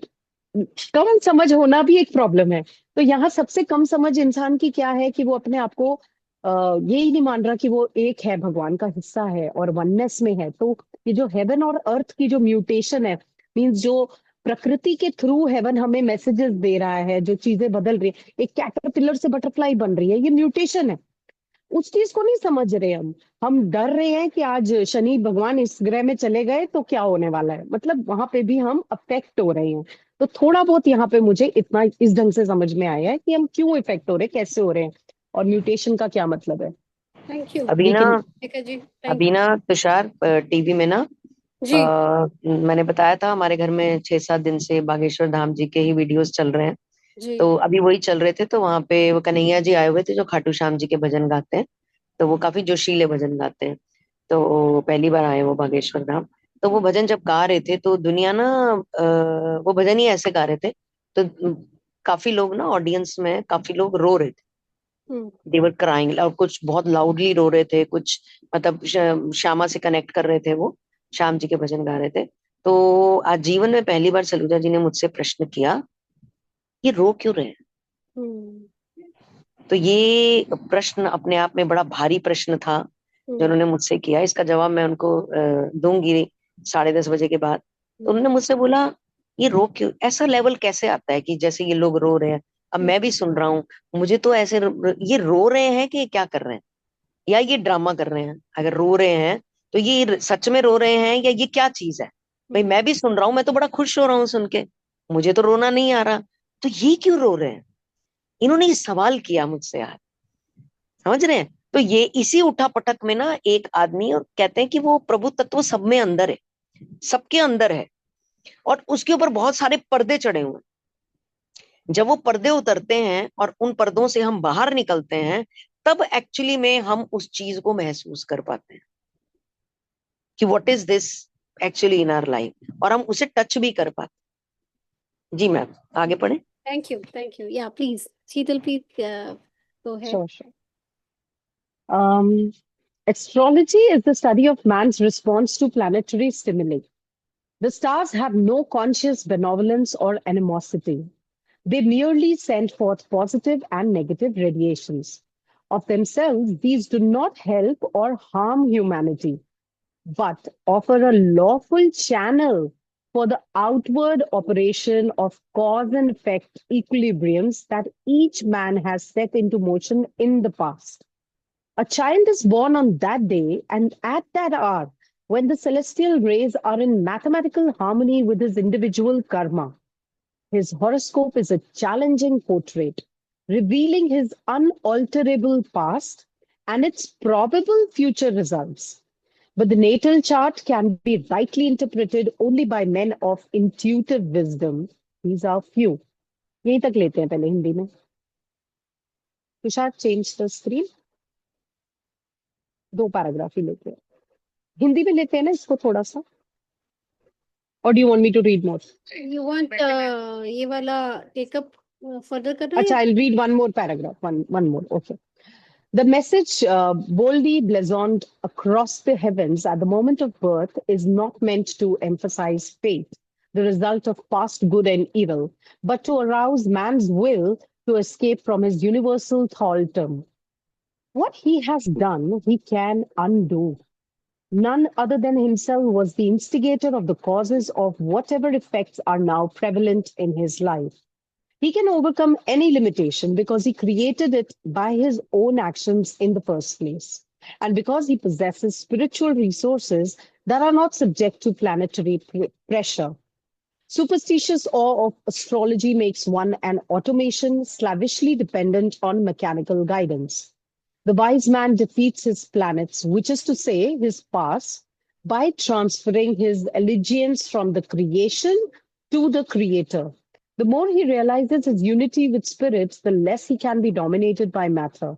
कम समझ होना भी एक प्रॉब्लम है। तो यहाँ सबसे कम समझ इंसान की क्या है कि वो अपने आप को यही नहीं मान रहा कि वो एक है, भगवान का हिस्सा है और वननेस में है। तो ये जो हेवन और अर्थ की जो म्यूटेशन है, मीन्स जो प्रकृति के थ्रू हेवन हमें मैसेजेस दे रहा है, जो चीजें बदल रही है, एक कैटरपिलर से बटरफ्लाई बन रही है, ये म्यूटेशन है। उस चीज को नहीं समझ रहे हम डर रहे हैं कि आज शनि भगवान इस ग्रह में चले गए तो क्या होने वाला है, मतलब वहां पे भी हम अफेक्ट हो रहे हैं। तो थोड़ा बहुत यहाँ पे मुझे इतना इस ढंग से समझ में आया है कि हम क्यों इफेक्ट हो रहे हैं, कैसे हो रहे हैं, और म्यूटेशन का क्या मतलब है। थैंक यू अभी ना लेकिन रेखा जी, थैंक अभी ना तुषार, टीवी में ना जी मैंने बताया था हमारे घर में 6-7 दिन से बागेश्वर धाम जी के ही वीडियोस चल रहे हैं। जी। तो अभी वही चल रहे थे, तो वहां पे वो कन्हैया जी आए हुए थे जो खाटू श्याम जी के भजन गाते हैं। तो वो काफी जोशीले भजन गाते हैं। तो पहली बार आए वो बागेश्वर धाम। तो वो भजन जब गा रहे थे तो दुनिया ना, वो भजन ही ऐसे गा रहे थे। तो काफी लोग ना, ऑडियंस में काफी लोग रो रहे थे। हम्म। देवर क्राइंग, और कुछ बहुत लाउडली रो रहे थे, कुछ मतलब श्यामा से कनेक्ट कर रहे थे, वो श्याम जी के भजन गा रहे थे। तो आज जीवन में पहली बार सलूजा जी ने मुझसे प्रश्न किया, ये रो क्यों रहे हैं? हम्म। तो ये प्रश्न अपने आप में बड़ा भारी प्रश्न था जो हम्म। उन्होंने मुझसे किया। इसका जवाब मैं उनको दूंगी 10:30 बजे के बाद। तो हम्म। उन्होंने मुझसे बोला, ये रो क्यों, ऐसा लेवल कैसे आता है कि जैसे ये लोग रो रहे हैं? अब मैं भी सुन रहा हूँ, मुझे तो ऐसे ये रो रहे हैं कि क्या कर रहे हैं, या ये ड्रामा कर रहे हैं? अगर रो रहे हैं तो ये सच में रो रहे हैं या ये क्या चीज है? भाई हम्म। मैं भी सुन रहा हूँ, मैं तो बड़ा खुश हो रहा हूँ सुन के, मुझे तो रोना नहीं आ रहा, तो ये क्यों रो रहे हैं? इन्होंने ये सवाल किया मुझसे आज, समझ रहे हैं? तो ये इसी उठापटक में ना एक आदमी, और कहते हैं कि वो प्रभु तत्व सब में अंदर है, सबके अंदर है, और उसके ऊपर बहुत सारे पर्दे चढ़े हुए हैं। जब वो पर्दे उतरते हैं और उन पर्दों से हम बाहर निकलते हैं, तब एक्चुअली में हम उस चीज को महसूस कर पाते हैं कि what is this actually in our life, और हम उसे टच भी कर पाते हैं। जी मैम, आगे पढ़े। थैंक यू, या please Sheetal please go ahead. Sure sure. Astrology is the study of man's response to planetary stimuli. The stars have no conscious benevolence or animosity. They merely send forth positive and negative radiations. Of themselves, these do not help or harm humanity, but offer a lawful channel for the outward operation of cause and effect equilibriums that each man has set into motion in the past. A child is born on that day and at that hour when the celestial rays are in mathematical harmony with his individual karma. His horoscope is a challenging portrait, revealing his unalterable past and its probable future results. But the natal chart can be rightly interpreted only by men of intuitive wisdom. These are few. यहीं तक लेते हैं पहले हिंदी में. Tushar, change the screen. 2 paragraph ही लेते हैं. हिंदी में लेते हैं ना इसको थोड़ा सा. Or do you want me to read more? You want ये वाला टेकअप फर्दर करना है Acha, या? I'll read one more paragraph. One more. Okay. The message boldly blazoned across the heavens at the moment of birth is not meant to emphasize fate, the result of past good and evil, but to arouse man's will to escape from his universal thraldom. What he has done, he can undo. None other than himself was the instigator of the causes of whatever effects are now prevalent in his life. He can overcome any limitation because he created it by his own actions in the first place, and because he possesses spiritual resources that are not subject to planetary pressure. Superstitious awe of astrology makes one an automation slavishly dependent on mechanical guidance. The wise man defeats his planets, which is to say, his past, by transferring his allegiance from the creation to the creator. The more he realizes his unity with spirits, the less he can be dominated by matter.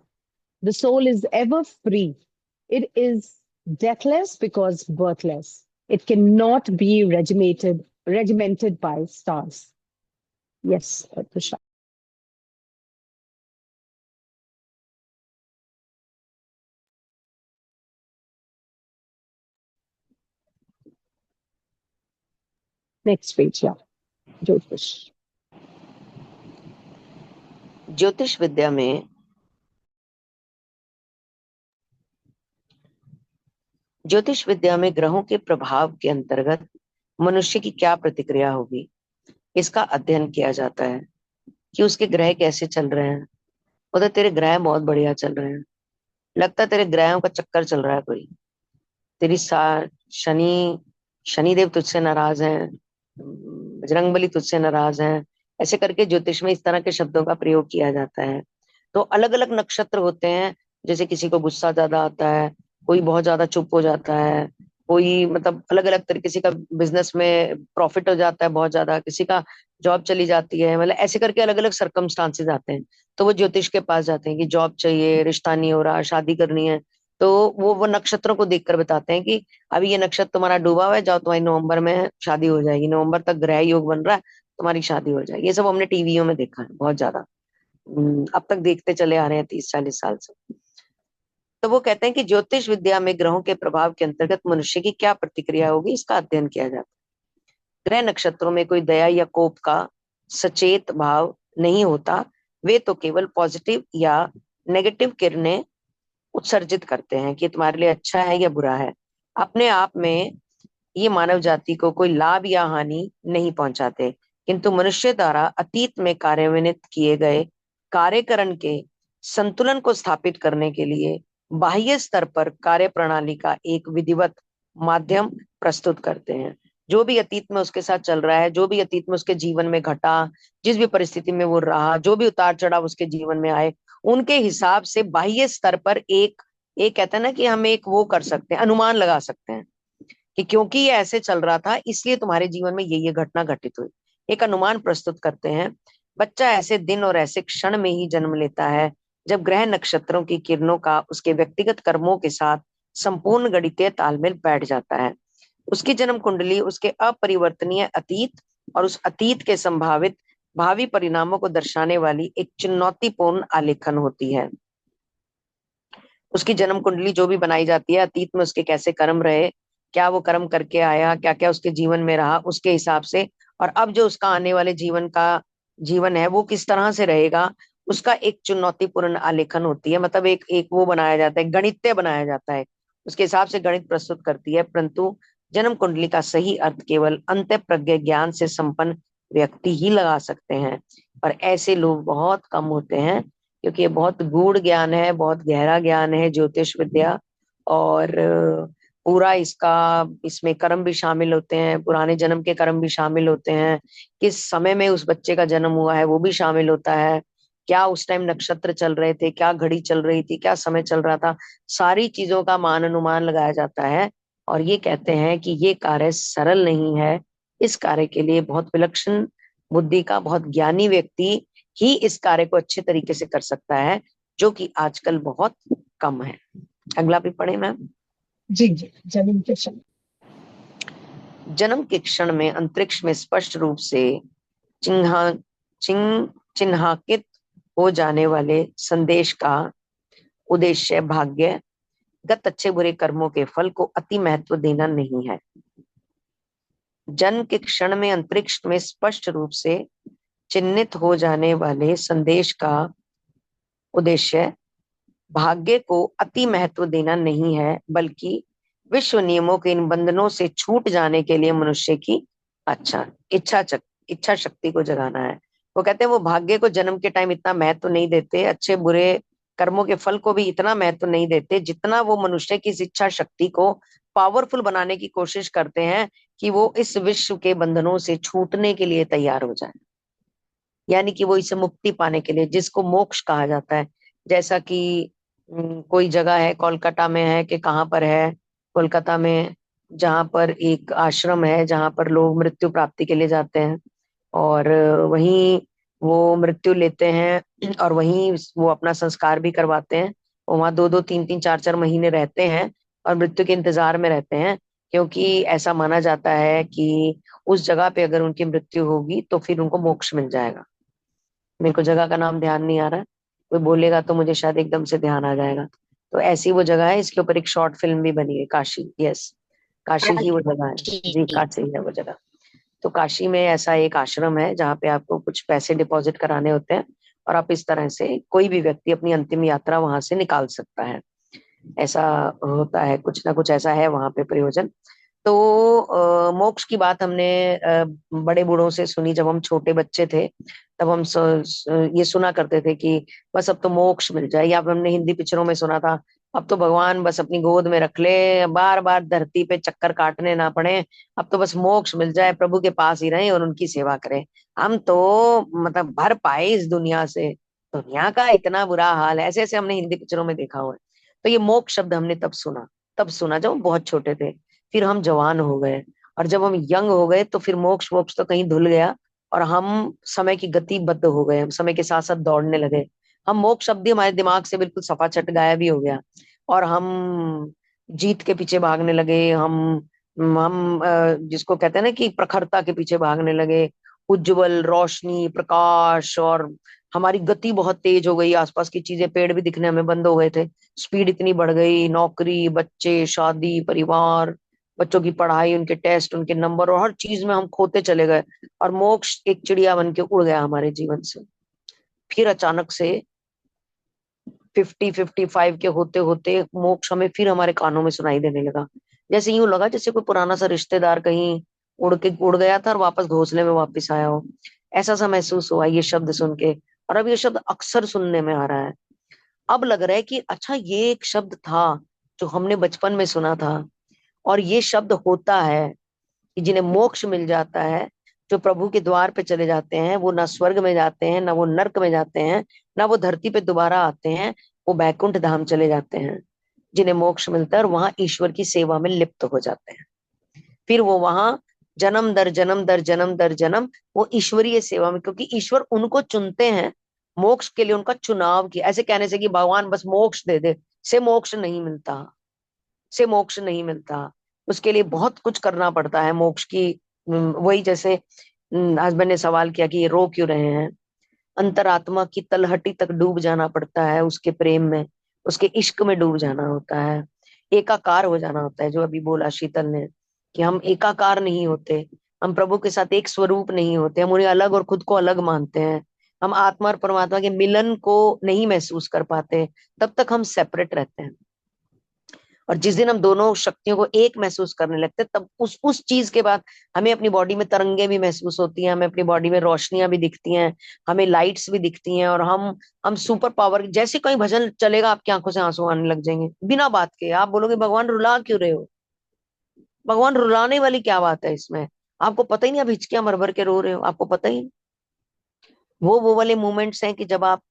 The soul is ever free. It is deathless because birthless. It cannot be regimented by stars. Yes, Tushar. Next page, yeah. Jyotish. ज्योतिष विद्या में ग्रहों के प्रभाव के अंतर्गत मनुष्य की क्या प्रतिक्रिया होगी, इसका अध्ययन किया जाता है कि उसके ग्रह कैसे चल रहे हैं। उधर तेरे ग्रह बहुत बढ़िया चल रहे हैं, लगता है तेरे ग्रहों का चक्कर चल रहा है कोई। तेरी शनि शनिदेव तुझसे नाराज हैं, बजरंगबली तुझसे नाराज हैं। ऐसे करके ज्योतिष में इस तरह के शब्दों का प्रयोग किया जाता है। तो अलग अलग नक्षत्र होते हैं, जैसे किसी को गुस्सा ज्यादा आता है, कोई बहुत ज्यादा चुप हो जाता है, कोई मतलब अलग अलग तरीके, किसी का बिजनेस में प्रॉफिट हो जाता है बहुत ज्यादा, किसी का जॉब चली जाती है, मतलब ऐसे करके अलग अलग सरकमस्टांसेस आते हैं। तो वो ज्योतिष के पास जाते हैं कि जॉब चाहिए, रिश्ता नहीं हो रहा, शादी करनी है। तो वो नक्षत्रों को देखकर बताते हैं कि अभी ये नक्षत्र तुम्हारा डूबा हुआ है, जाओ तुम्हारी नवंबर में शादी हो जाएगी, नवंबर तक ग्रह योग बन रहा है, तुम्हारी शादी हो जाएगी। ये सब हमने टीवियों में देखा है बहुत ज्यादा। अब तक देखते चले आ रहे हैं 30-40 साल से। तो वो कहते हैं कि ज्योतिष विद्या में ग्रहों के प्रभाव के अंतर्गत मनुष्य की क्या प्रतिक्रिया होगी, इसका अध्ययन किया जाता है। ग्रह नक्षत्रों में कोई दया या कोप का सचेत भाव नहीं होता, वे तो केवल पॉजिटिव या नेगेटिव किरणें उत्सर्जित करते हैं कि तुम्हारे लिए अच्छा है या बुरा है। अपने आप में ये मानव जाति को कोई लाभ या हानि नहीं पहुंचाते, किंतु मनुष्य द्वारा अतीत में कार्यान्वित किए गए कार्यकरण के संतुलन को स्थापित करने के लिए बाह्य स्तर पर कार्य प्रणाली का एक विधिवत माध्यम प्रस्तुत करते हैं। जो भी अतीत में उसके साथ चल रहा है, जो भी अतीत में उसके जीवन में घटा, जिस भी परिस्थिति में वो रहा, जो भी उतार चढ़ाव उसके जीवन में आए, उनके हिसाब से बाह्य स्तर पर एक कहते हैं ना कि हम एक वो कर सकते हैं, अनुमान लगा सकते हैं कि क्योंकि ये ऐसे चल रहा था इसलिए तुम्हारे जीवन में ये घटना घटित हुई। एक अनुमान प्रस्तुत करते हैं। बच्चा ऐसे दिन और ऐसे क्षण में ही जन्म लेता है जब ग्रह नक्षत्रों की किरणों का उसके व्यक्तिगत कर्मों के साथ संपूर्ण गणितीय तालमेल बैठ जाता है। उसकी जन्म कुंडली उसके अपरिवर्तनीय अतीत और उस अतीत के संभावित भावी परिणामों को दर्शाने वाली एक चुनौतीपूर्ण आलेखन होती है। उसकी जन्म कुंडली जो भी बनाई जाती है, अतीत में उसके कैसे कर्म रहे, क्या वो कर्म करके आया, क्या क्या उसके जीवन में रहा, उसके हिसाब से, और अब जो उसका आने वाले जीवन है वो किस तरह से रहेगा, उसका एक चुनौतीपूर्ण आलेखन होती है। मतलब एक एक वो बनाया जाता है, गणितीय बनाया जाता है, उसके हिसाब से गणित प्रस्तुत करती है। परंतु जन्म कुंडली का सही अर्थ केवल अंत प्रज्ञा ज्ञान से संपन्न व्यक्ति ही लगा सकते हैं, और ऐसे लोग बहुत कम होते हैं, क्योंकि ये बहुत गूढ़ ज्ञान है, बहुत गहरा ज्ञान है ज्योतिष विद्या। और पूरा इसमें कर्म भी शामिल होते हैं, पुराने जन्म के कर्म भी शामिल होते हैं, किस समय में उस बच्चे का जन्म हुआ है वो भी शामिल होता है, क्या उस टाइम नक्षत्र चल रहे थे, क्या घड़ी चल रही थी, क्या समय चल रहा था, सारी चीजों का मान अनुमान लगाया जाता है। और ये कहते हैं कि ये कार्य सरल नहीं है, इस कार्य के लिए बहुत विलक्षण बुद्धि का, बहुत ज्ञानी व्यक्ति ही इस कार्य को अच्छे तरीके से कर सकता है, जो कि आजकल बहुत कम है। अगला भी पढ़े मैम। जी जी। जन्म के क्षण। जन्म के क्षण में अंतरिक्ष में स्पष्ट रूप से चिन्हा चिन्हांकित हो जाने वाले संदेश का उद्देश्य भाग्यगत अच्छे बुरे कर्मों के फल को अति महत्व देना नहीं है। जन्म के क्षण में अंतरिक्ष में स्पष्ट रूप से चिन्हित हो जाने वाले संदेश का उद्देश्य भाग्य को अति महत्व देना नहीं है, बल्कि विश्व नियमों के इन बंधनों से छूट जाने के लिए मनुष्य की इच्छा शक्ति को जगाना है। वो कहते हैं वो भाग्य को जन्म के टाइम इतना महत्व नहीं देते, अच्छे बुरे कर्मों के फल को भी इतना महत्व नहीं देते, जितना वो मनुष्य की इस इच्छा शक्ति को पावरफुल बनाने की कोशिश करते हैं कि वो इस विश्व के बंधनों से छूटने के लिए तैयार हो जाए, यानी कि वो इसे मुक्ति पाने के लिए, जिसको मोक्ष कहा जाता है। जैसा कि कोई जगह है, कोलकाता में है कि कहाँ पर है, कोलकाता में जहाँ पर एक आश्रम है जहाँ पर लोग मृत्यु प्राप्ति के लिए जाते हैं, और वहीं वो मृत्यु लेते हैं और वहीं वो अपना संस्कार भी करवाते हैं। वहाँ 2-2 3-3 4-4 महीने रहते हैं और मृत्यु के इंतजार में रहते हैं, क्योंकि ऐसा माना जाता है कि उस जगह पे अगर उनकी मृत्यु होगी तो फिर उनको मोक्ष मिल जाएगा। मेरे को जगह का नाम ध्यान नहीं आ रहा है, कोई बोलेगा तो मुझे शायद एकदम से ध्यान आ जाएगा। तो ऐसी वो जगह है, इसके ऊपर एक शॉर्ट फिल्म भी बनी है, काशी। यस, काशी ही वो जगह है जी, काशी है वो जगह। तो काशी में ऐसा एक आश्रम है जहाँ पे आपको कुछ पैसे डिपॉजिट कराने होते हैं, और आप इस तरह से कोई भी व्यक्ति अपनी अंतिम यात्रा वहां से निकाल सकता है। ऐसा होता है, कुछ ना कुछ ऐसा है वहां पे प्रयोजन। तो मोक्ष की बात हमने बड़े बूढ़ों से सुनी जब हम छोटे बच्चे थे। तब हम ये सुना करते थे कि बस अब तो मोक्ष मिल जाए, या फिर हमने हिंदी पिक्चरों में सुना था अब तो भगवान बस अपनी गोद में रख ले, बार बार धरती पे चक्कर काटने ना पड़े, अब तो बस मोक्ष मिल जाए, प्रभु के पास ही रहें और उनकी सेवा करें। हम तो मतलब भर पाए इस दुनिया से, दुनिया का इतना बुरा हाल है, ऐसे ऐसे हमने हिंदी पिक्चरों में देखा हुआ है। तो ये मोक्ष शब्द हमने तब सुना जब हम बहुत छोटे थे। फिर हम जवान हो गए, और जब हम यंग हो गए तो फिर मोक्ष वोक्ष तो कहीं धुल गया, और हम समय की गतिबद्ध हो गए, हम समय के साथ साथ दौड़ने लगे। हम मोक्ष शब्द ही हमारे दिमाग से बिल्कुल सफा छट गायब ही हो गया, और हम जीत के पीछे भागने लगे। जिसको कहते हैं ना कि प्रखरता के पीछे भागने लगे, उज्जवल रोशनी प्रकाश, और हमारी गति बहुत तेज हो गई, आसपास की चीजें पेड़ भी दिखने हमें बंद हो गए थे। स्पीड इतनी बढ़ गई, नौकरी बच्चे शादी परिवार, बच्चों की पढ़ाई उनके टेस्ट उनके नंबर, और हर चीज में हम खोते चले गए, और मोक्ष एक चिड़िया बन के उड़ गया हमारे जीवन से। फिर अचानक से 55 के होते होते मोक्ष हमें फिर हमारे कानों में सुनाई देने लगा। जैसे यूं लगा जैसे कोई पुराना सा रिश्तेदार कहीं उड़ गया था और वापस घोंसले में वापस आया हो। ऐसा सा महसूस हुआ ये शब्द सुन के, और अब ये शब्द अक्सर सुनने में आ रहा है। अब लग रहा है कि अच्छा ये एक शब्द था जो हमने बचपन में सुना था, और ये शब्द होता है कि जिन्हें मोक्ष मिल जाता है, जो प्रभु के द्वार पे चले जाते हैं, वो ना स्वर्ग में जाते हैं ना वो नर्क में जाते हैं, ना वो धरती पे दोबारा आते हैं, वो बैकुंठ धाम चले जाते हैं। जिन्हें मोक्ष मिलता है और वहां ईश्वर की सेवा में लिप्त हो जाते हैं। फिर वो वहां जन्म दर जन्म दर जन्म दर जन्म वो ईश्वरीय सेवा में, क्योंकि ईश्वर उनको चुनते हैं मोक्ष के लिए, उनका चुनाव किया। ऐसे कहने से कि भगवान बस मोक्ष दे दे, से मोक्ष नहीं मिलता, से मोक्ष नहीं मिलता। उसके लिए बहुत कुछ करना पड़ता है मोक्ष की। वही जैसे हस्बैंड ने सवाल किया कि ये रो क्यों रहे हैं, अंतरात्मा की तलहटी तक डूब जाना पड़ता है, उसके प्रेम में उसके इश्क में डूब जाना होता है, एकाकार हो जाना होता है। जो अभी बोला शीतल ने कि हम एकाकार नहीं होते, हम प्रभु के साथ एक स्वरूप नहीं होते, हम उन्हें अलग और खुद को अलग मानते हैं। हम आत्मा और परमात्मा के मिलन को नहीं महसूस कर पाते, तब तक हम सेपरेट रहते हैं। और जिस दिन हम दोनों शक्तियों को एक महसूस करने लगते हैं, तब उस चीज के बाद हमें अपनी बॉडी में तरंगे भी महसूस होती हैं, हमें अपनी बॉडी में रोशनियां भी दिखती हैं, हमें लाइट्स भी दिखती हैं, और हम सुपर पावर, जैसे कहीं भजन चलेगा आपकी आंखों से आंसू आने लग जाएंगे बिना बात के। आप बोलोगे भगवान रुला क्यों रहे हो, भगवान रुलाने वाली क्या बात है इसमें, आपको पता ही नहीं, आप हिचकियां भर भर के रो रहे हो, आपको पता ही नहीं। वो वाले मोमेंट्स हैं कि जब आप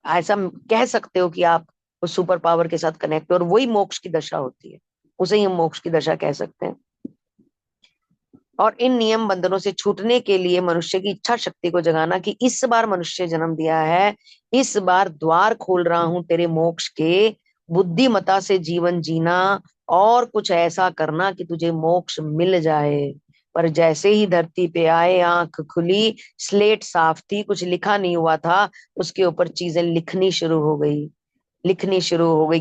ऐसा कह सकते हो कि आप उस सुपर पावर के साथ कनेक्ट हो, और वही मोक्ष की दशा होती है, उसे ही हम मोक्ष की दशा कह सकते हैं। और इन नियम बंधनों से छूटने के लिए मनुष्य की इच्छा शक्ति को जगाना कि इस बार मनुष्य जन्म दिया है, इस बार द्वार खोल रहा हूं तेरे मोक्ष के, बुद्धिमता से जीवन जीना और कुछ ऐसा करना कि तुझे मोक्ष मिल जाए। पर जैसे ही धरती पे आए, आंख खुली, स्लेट साफ थी, कुछ लिखा नहीं हुआ था, उसके ऊपर चीजें लिखनी शुरू हो गई।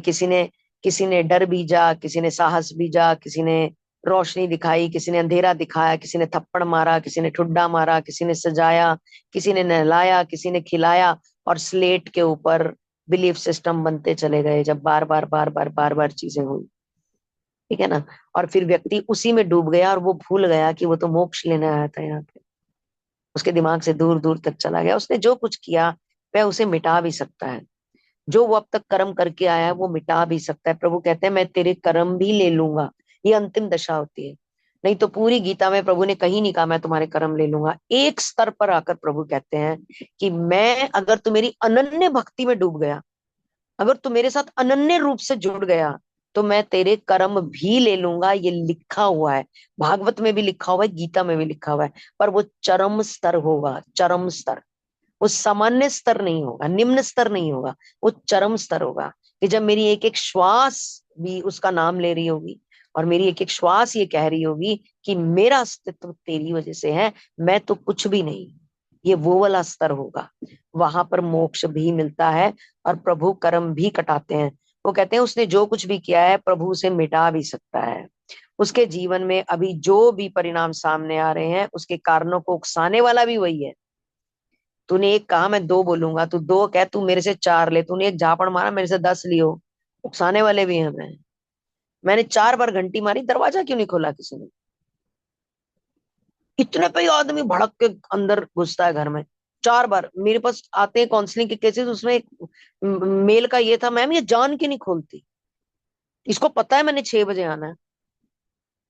किसी ने डर बीजा, किसी ने साहस बीजा, किसी ने रोशनी दिखाई, किसी ने अंधेरा दिखाया, किसी ने थप्पड़ मारा, किसी ने ठुड्डा मारा, किसी ने सजाया, किसी ने नहलाया, किसी ने खिलाया, और स्लेट के ऊपर बिलीफ सिस्टम बनते चले गए जब बार बार बार बार बार बार चीजें हुई। ठीक है ना। और फिर व्यक्ति उसी में डूब गया, और वो भूल गया कि वो तो मोक्ष लेने आया था यहाँ पे। उसके दिमाग से दूर दूर तक चला गया। उसने जो कुछ किया वह उसे मिटा भी सकता है, जो वो अब तक कर्म करके आया है वो मिटा भी सकता है। प्रभु कहते हैं मैं तेरे कर्म भी ले लूंगा, ये अंतिम दशा होती है। नहीं तो पूरी गीता में प्रभु ने कहीं नहीं कहा मैं तुम्हारे कर्म ले लूंगा। एक स्तर पर आकर प्रभु कहते हैं कि मैं, अगर तू मेरी अनन्य भक्ति में डूब गया, अगर तू मेरे साथ अनन्य रूप से जुड़ गया, तो मैं तेरे कर्म भी ले लूंगा। ये लिखा हुआ है, भागवत में भी लिखा हुआ है, गीता में भी लिखा हुआ है। पर वो चरम स्तर होगा, चरम स्तर। वो सामान्य स्तर नहीं होगा, निम्न स्तर नहीं होगा, वो चरम स्तर होगा कि जब मेरी एक एक श्वास भी उसका नाम ले रही होगी, और मेरी एक एक श्वास ये कह रही होगी कि मेरा अस्तित्व तेरी वजह से है, मैं तो कुछ भी नहीं। ये वो वाला स्तर होगा, वहां पर मोक्ष भी मिलता है, और प्रभु कर्म भी कटाते हैं। वो कहते हैं उसने जो कुछ भी किया है प्रभु उसे मिटा भी सकता है। उसके जीवन में अभी जो भी परिणाम सामने आ रहे हैं, उसके कारणों को उकसाने वाला भी वही है। तूने एक कहा मैं दो बोलूंगा, तू दो कह, तू मेरे से चार ले, तूने एक झापड़ मारा मेरे से 10 लियो, उकसाने वाले भी हैं। मैंने 4 बार घंटी मारी, दरवाजा क्यों नहीं खोला किसी ने, इतने पे ही आदमी भड़क के अंदर घुसता है घर में। 4 बार मेरे पास आते हैं काउंसलिंग के केसेस, उसमें एक मेल का ये था, मैम ये जान के नहीं खोलती, इसको पता है मैंने 6 बजे आना है,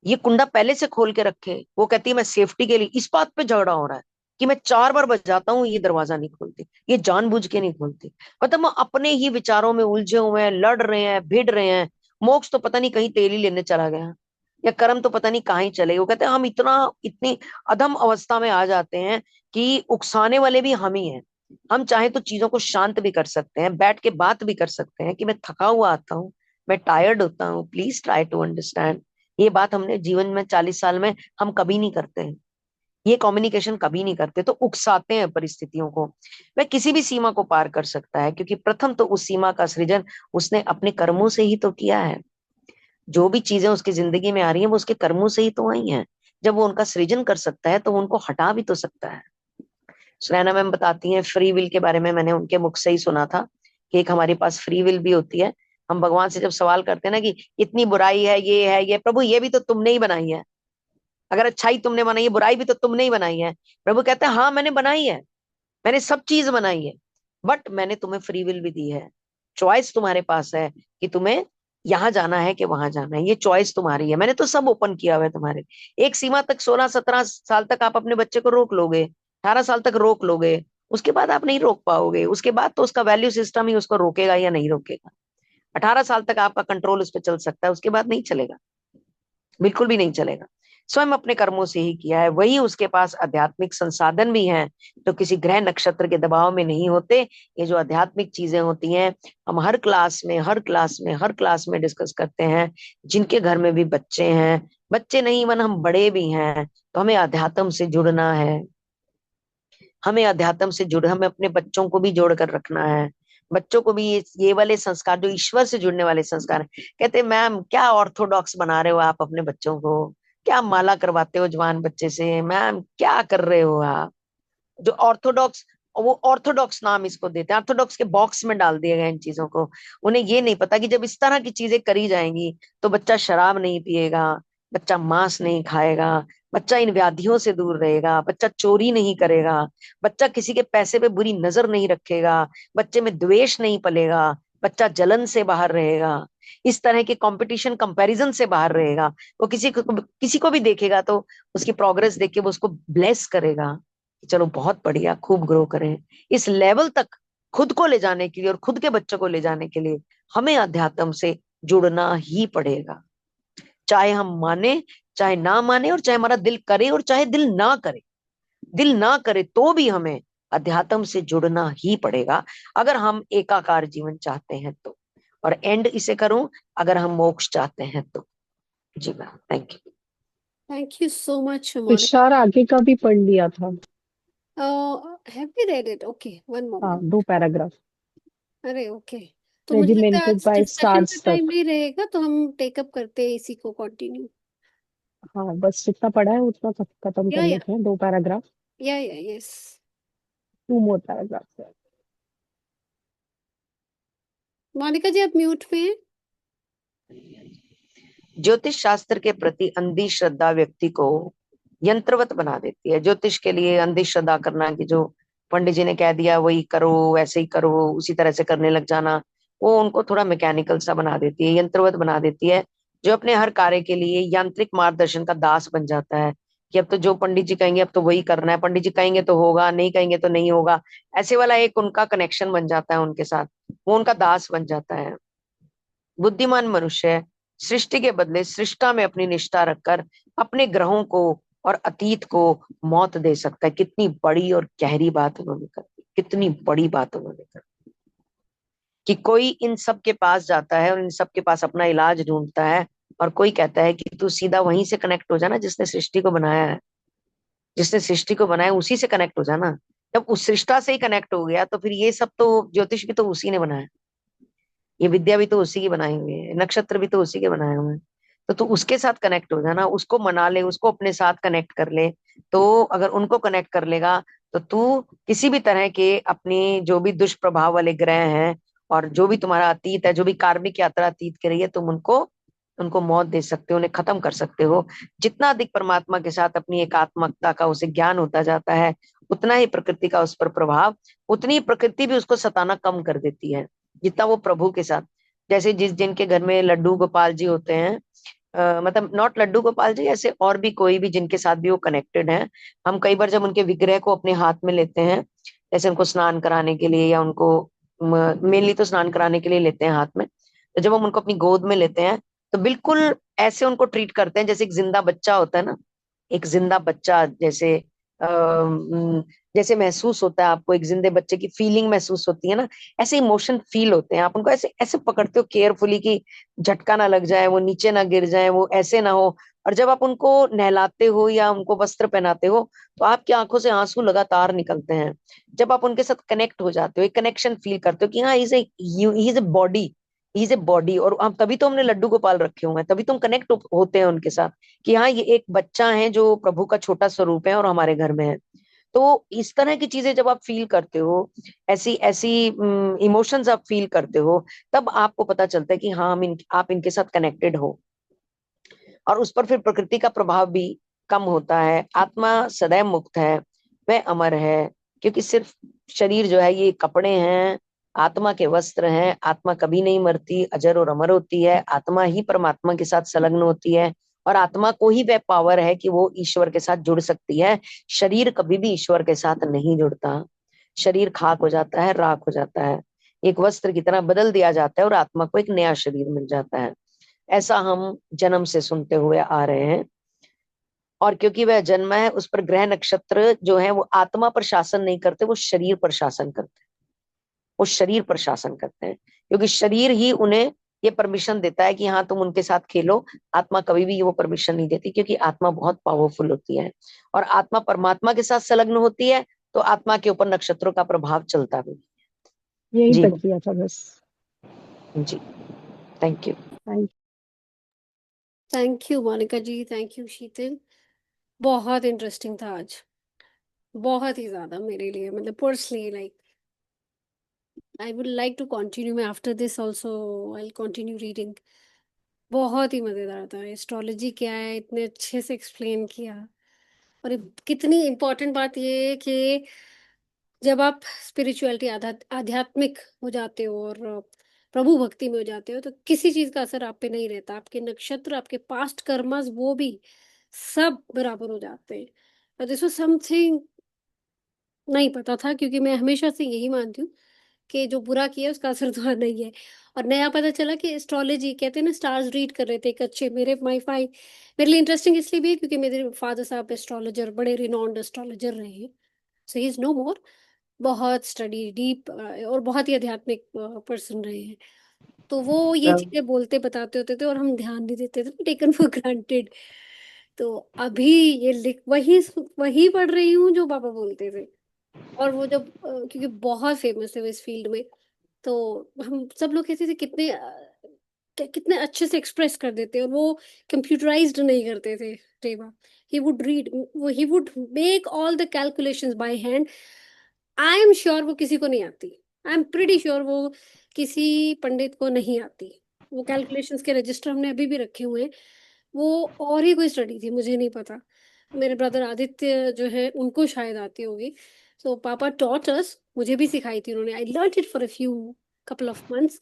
ये कुंडा पहले से खोल के रखे। वो कहती है मैं सेफ्टी के लिए, इस बात पे झगड़ा हो रहा है कि मैं 4 बार बजाता हूँ ये दरवाजा नहीं खोलती, ये जानबूझ के नहीं खोलती। मतलब वो अपने ही विचारों में उलझे हुए हैं, लड़ रहे हैं, भिड़ रहे हैं। मोक्ष तो पता नहीं कहीं तेल ही लेने चला गया, या कर्म तो पता नहीं कहाँ ही चले। वो कहते हैं हम इतना इतनी अधम अवस्था में आ जाते हैं कि उकसाने वाले भी हम ही हैं। हम चाहे तो चीजों को शांत भी कर सकते हैं, बैठ के बात भी कर सकते हैं कि मैं थका हुआ आता हूँ, मैं टायर्ड होता हूँ, प्लीज ट्राई टू अंडरस्टैंड। ये बात हमने जीवन में 40 साल में हम कभी नहीं करते हैं, ये कम्युनिकेशन कभी नहीं करते, तो उकसाते हैं परिस्थितियों को। वह किसी भी सीमा को पार कर सकता है, क्योंकि प्रथम तो उस सीमा का सृजन उसने अपने कर्मों से ही तो किया है। जो भी चीजें उसकी जिंदगी में आ रही हैं वो उसके कर्मों से ही तो आई हैं। जब वो उनका सृजन कर सकता है तो वो उनको हटा भी तो सकता है। सुनैना मैम बताती हैं फ्री विल के बारे में, मैंने उनके मुख से ही सुना था कि एक हमारे पास फ्री विल भी होती है। हम भगवान से जब सवाल करते हैं ना कि इतनी बुराई है, ये प्रभु ये भी तो तुमने ही बनाई है, अगर अच्छाई तुमने बनाई है, बुराई भी तो तुमने ही बनाई है। प्रभु कहते हैं हाँ मैंने बनाई है, मैंने सब चीज बनाई है, बट मैंने तुम्हें फ्री विल भी दी है। चॉइस तुम्हारे पास है कि तुम्हें यहाँ जाना है कि वहां जाना है, ये चॉइस तुम्हारी है। मैंने तो सब ओपन किया हुआ है तुम्हारे लिए। एक सीमा तक 16-17 साल तक आप अपने बच्चे को रोक लोगे, 18 साल तक रोक लोगे, उसके बाद आप नहीं रोक पाओगे। उसके बाद तो उसका वैल्यू सिस्टम ही उसको रोकेगा या नहीं रोकेगा। 18 साल तक आपका कंट्रोल उस पर चल सकता है, उसके बाद नहीं चलेगा, बिल्कुल भी नहीं चलेगा। स्वयं अपने कर्मों से ही किया है, वही उसके पास आध्यात्मिक संसाधन भी हैं, तो किसी ग्रह नक्षत्र के दबाव में नहीं होते। ये जो आध्यात्मिक चीजें होती हैं, हम हर क्लास में डिस्कस करते हैं। जिनके घर में भी बच्चे हैं, बच्चे नहीं मन हम बड़े भी हैं, तो हमें अध्यात्म से जुड़ना है। हमें अपने बच्चों को भी जोड़ कर रखना है। बच्चों को भी ये वाले संस्कार जो ईश्वर से जुड़ने वाले संस्कार हैं। कहते मैम क्या ऑर्थोडॉक्स बना रहे हो आप अपने बच्चों को, क्या माला करवाते हो जवान बच्चे से, मैम क्या कर रहे हो आप। जो ऑर्थोडॉक्स, वो ऑर्थोडॉक्स नाम इसको देते हैं, ऑर्थोडॉक्स के बॉक्स में डाल दिए गए इन चीजों को। उन्हें ये नहीं पता कि जब इस तरह की चीजें करी जाएंगी तो बच्चा शराब नहीं पिएगा, बच्चा मांस नहीं खाएगा, बच्चा इन व्याधियों से दूर रहेगा, बच्चा चोरी नहीं करेगा, बच्चा किसी के पैसे पे बुरी नजर नहीं रखेगा, बच्चे में द्वेष नहीं पलेगा, बच्चा जलन से बाहर रहेगा, इस तरह के कंपटीशन कंपैरिजन से बाहर रहेगा। वो किसी को भी देखेगा तो उसकी प्रोग्रेस देख के वो उसको ब्लेस करेगा कि चलो बहुत बढ़िया, खूब ग्रो करें। इस लेवल तक खुद को ले जाने के लिए और खुद के बच्चों को ले जाने के लिए हमें अध्यात्म से जुड़ना ही पड़ेगा। चाहे हम माने, चाहे ना माने, और चाहे हमारा दिल करे और चाहे दिल ना करे। दिल ना करे तो भी हमें अध्यात्म से जुड़ना ही पड़ेगा, अगर हम एकाकार जीवन चाहते हैं तो। और एंड इसे करूं, अगर हम मोक्ष चाहते हैं तो। जी ma'am, thank you. Thank you so much, Monica. Tushar आगे का भी पढ़ लिया था। Have we read it? Okay, one हाँ, moment. 2 पैराग्राफ अरे ओके, तो मुझे लगता है रेजिमेंटेड आज बाय डिस्कशन का स्टार्स टाइम तक। नहीं रहेगा, तो हम टेकअप करते हैं इसी को कंटिन्यू। हाँ, बस जितना पढ़ा है उतना खत्म कर या लेते हैं। 2 पैराग्राफ, यस। 2 मोर पैराग्राफ। मोनिका जी आप म्यूट पे हैं। ज्योतिष शास्त्र के प्रति अंधी श्रद्धा व्यक्ति को यंत्रवत बना देती है। ज्योतिष के लिए अंधी श्रद्धा करना कि जो पंडित जी ने कह दिया वही करो, वैसे ही करो, उसी तरह से करने लग जाना, वो उनको थोड़ा मैकेनिकल सा बना देती है, यंत्रवत बना देती है। जो अपने हर कार्य के लिए यांत्रिक मार्गदर्शन का दास बन जाता है कि अब तो जो पंडित जी कहेंगे अब तो वही करना है, पंडित जी कहेंगे तो होगा, नहीं कहेंगे तो नहीं होगा। ऐसे वाला एक उनका कनेक्शन बन जाता है उनके साथ, वो उनका दास बन जाता है। बुद्धिमान मनुष्य सृष्टि के बदले सृष्टा में अपनी निष्ठा रखकर अपने ग्रहों को और अतीत को मौत दे सकता है। कितनी बड़ी और गहरी बात उन्होंने कर दी, कितनी बड़ी बात उन्होंने कर दी कि कोई इन सब के पास जाता है और इन सब के पास अपना इलाज ढूंढता है, और कोई कहता है कि तू सीधा वहीं से कनेक्ट हो जाना जिसने सृष्टि को बनाया है, जिसने सृष्टि को बनाया उसी से कनेक्ट हो जाना। जब उस सृष्टा से ही कनेक्ट हो गया तो फिर ये सब तो, ज्योतिष भी तो उसी ने बनाया, ये विद्या भी तो उसी की बनाई हुई है, नक्षत्र भी तो उसी के बनाए हुए हैं। तो तू उसके साथ कनेक्ट हो जाना, उसको मना ले, उसको अपने साथ कनेक्ट कर ले। तो अगर उनको कनेक्ट कर लेगा तो तू किसी भी तरह के अपनी जो भी दुष्प्रभाव वाले ग्रह हैं और जो भी तुम्हारा अतीत है, जो भी कार्मिक यात्रा अतीत की रही है, तुम उनको उनको मौत दे सकते हो, उन्हें खत्म कर सकते हो। जितना अधिक परमात्मा के साथ अपनी एकात्मकता का उसे ज्ञान होता जाता है, उतना ही प्रकृति का उस पर प्रभाव, उतनी ही प्रकृति भी उसको सताना कम कर देती है, जितना वो प्रभु के साथ। जैसे जिनके घर में लड्डू गोपाल जी होते हैं, मतलब नॉट लड्डू गोपाल जी, ऐसे और भी कोई भी जिनके साथ भी वो कनेक्टेड है, हम कई बार जब उनके विग्रह को अपने हाथ में लेते हैं, जैसे उनको स्नान कराने के लिए, या उनको मेनली तो स्नान कराने के लिए लेते हैं हाथ में, तो जब हम उनको अपनी गोद में लेते हैं, तो बिल्कुल ऐसे उनको ट्रीट करते हैं जैसे एक जिंदा बच्चा होता है ना, एक जिंदा बच्चा जैसे जैसे महसूस होता है आपको, एक जिंदे बच्चे की फीलिंग महसूस होती है ना, ऐसे इमोशन फील होते हैं। आप उनको ऐसे ऐसे पकड़ते हो केयरफुली कि झटका ना लग जाए, वो नीचे ना गिर जाए, वो ऐसे ना हो। और जब आप उनको नहलाते हो या उनको वस्त्र पहनाते हो, तो आपकी आंखों से आंसू लगातार निकलते हैं। जब आप उनके साथ कनेक्ट हो जाते हो, एक कनेक्शन फील करते हो कि हाँ, he is a body, he is a body. और हम तभी तो हमने लड्डू गोपाल रखे हुए हैं, तभी तो हम कनेक्ट होते हैं उनके साथ, कि हाँ, ये एक बच्चा है जो प्रभु का छोटा स्वरूप है और हमारे घर में है। तो इस तरह की चीजें जब आप फील करते हो, ऐसी ऐसी इमोशंस आप फील करते हो, तब आपको पता चलता है कि हाँ, आप इनके साथ कनेक्टेड हो। और उस पर फिर प्रकृति का प्रभाव भी कम होता है। आत्मा सदैव मुक्त है, वह अमर है, क्योंकि सिर्फ शरीर जो है ये कपड़े हैं, आत्मा के वस्त्र हैं। आत्मा कभी नहीं मरती, अजर और अमर होती है। आत्मा ही परमात्मा के साथ संलग्न होती है, और आत्मा को ही वह पावर है कि वो ईश्वर के साथ जुड़ सकती है। शरीर कभी भी ईश्वर के साथ नहीं जुड़ता। शरीर खाक हो जाता है, राख हो जाता है, एक वस्त्र की तरह बदल दिया जाता है, और आत्मा को एक नया शरीर मिल जाता है। ऐसा हम जन्म से सुनते हुए आ रहे हैं। और क्योंकि वह जन्म है, उस पर ग्रह नक्षत्र जो है वो आत्मा पर शासन नहीं करते, वो शरीर पर शासन करते हैं। वो शरीर पर शासन करते हैं, क्योंकि शरीर ही उन्हें ये परमिशन देता है कि हाँ, तुम उनके साथ खेलो। आत्मा कभी भी वो परमिशन नहीं देती, क्योंकि आत्मा बहुत पावरफुल होती है, और आत्मा परमात्मा के साथ संलग्न होती है, तो आत्मा के ऊपर नक्षत्रों का प्रभाव चलता भी। यही जी। तक किया था बस। जी। Thank you. Thank thank you Monika ji, thank you Sheetal. बहुत इंटरेस्टिंग था आज, बहुत ही ज्यादा मेरे लिए, मतलब personally like I would like to continue, मैं after this also I continue reading. बहुत ही मजेदार था। एस्ट्रोलॉजी क्या है इतने अच्छे से एक्सप्लेन किया। और कितनी इम्पोर्टेंट बात ये है कि जब आप स्पिरिचुअलिटी आध्यात्मिक हो जाते हो और प्रभु भक्ति में हो जाते हो, तो किसी चीज का असर आप पे नहीं रहता। आपके नक्षत्र, आपके पास्ट कर्मस, वो भी सब बराबर हो जाते हैं। और दिस वाज समथिंग नहीं पता था, क्योंकि मैं हमेशा से यही मानती हूँ कि जो बुरा किया उसका असर तो नहीं है। और नया पता चला कि एस्ट्रोलॉजी कहते हैं ना, स्टार्स रीड कर रहे थे एक अच्छे मेरे माई फाई। मेरे लिए इंटरेस्टिंग इसलिए भी है क्योंकि मेरे फादर साहब एस्ट्रोलॉजर, बड़े रिनॉन्ड एस्ट्रोलॉजर रहे हैं। सो ही इज नो मोर, बहुत स्टडी डीप और बहुत ही आध्यात्मिक पर्सन रहे हैं। तो वो ये चीजें बोलते बताते होते थे और हम ध्यान नहीं देते थे, टेकन फॉर ग्रांटेड। तो अभी ये लिख वही वही पढ़ रही हूँ जो पापा बोलते थे। और वो जब क्योंकि बहुत फेमस है वो इस फील्ड में, तो हम सब लोग कहते थे कितने कितने अच्छे से एक्सप्रेस कर देते, और वो कंप्यूटराइज्ड नहीं करते थे टेबा। ही वुड रीड, वो he would make all the calculations by hand. I am sure वो किसी को नहीं आती। आई एम प्रिटी श्योर वो किसी पंडित को नहीं आती। वो कैलकुलेशंस के रजिस्टर हमने अभी भी रखे हुए हैं। वो और ही कोई स्टडी थी, मुझे नहीं पता। मेरे ब्रदर आदित्य जो है उनको शायद आती होगी। सो पापा टॉट अस, मुझे भी सिखाई थी उन्होंने। I learn it for a few couple of months.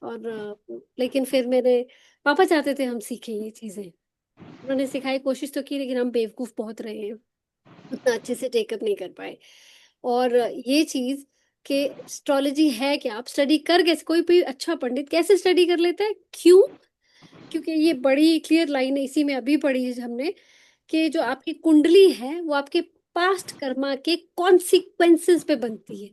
और लेकिन फिर मेरे पापा चाहते थे हम सीखें ये चीजें। उन्होंने सिखाई, कोशिश तो की, लेकिन हम बेवकूफ बहुत रहे हैं, उतना अच्छे से टेकअप नहीं कर पाए। और ये चीज कि एस्ट्रोलॉजी है कि आप स्टडी कर कैसे, कोई भी अच्छा पंडित कैसे स्टडी कर लेता है, क्यों? क्योंकि ये बड़ी क्लियर लाइन है, इसी में अभी पढ़ी है हमने, कि जो आपकी कुंडली है वो आपके पास्ट कर्मा के कॉन्सिक्वेंसेस पे बनती है।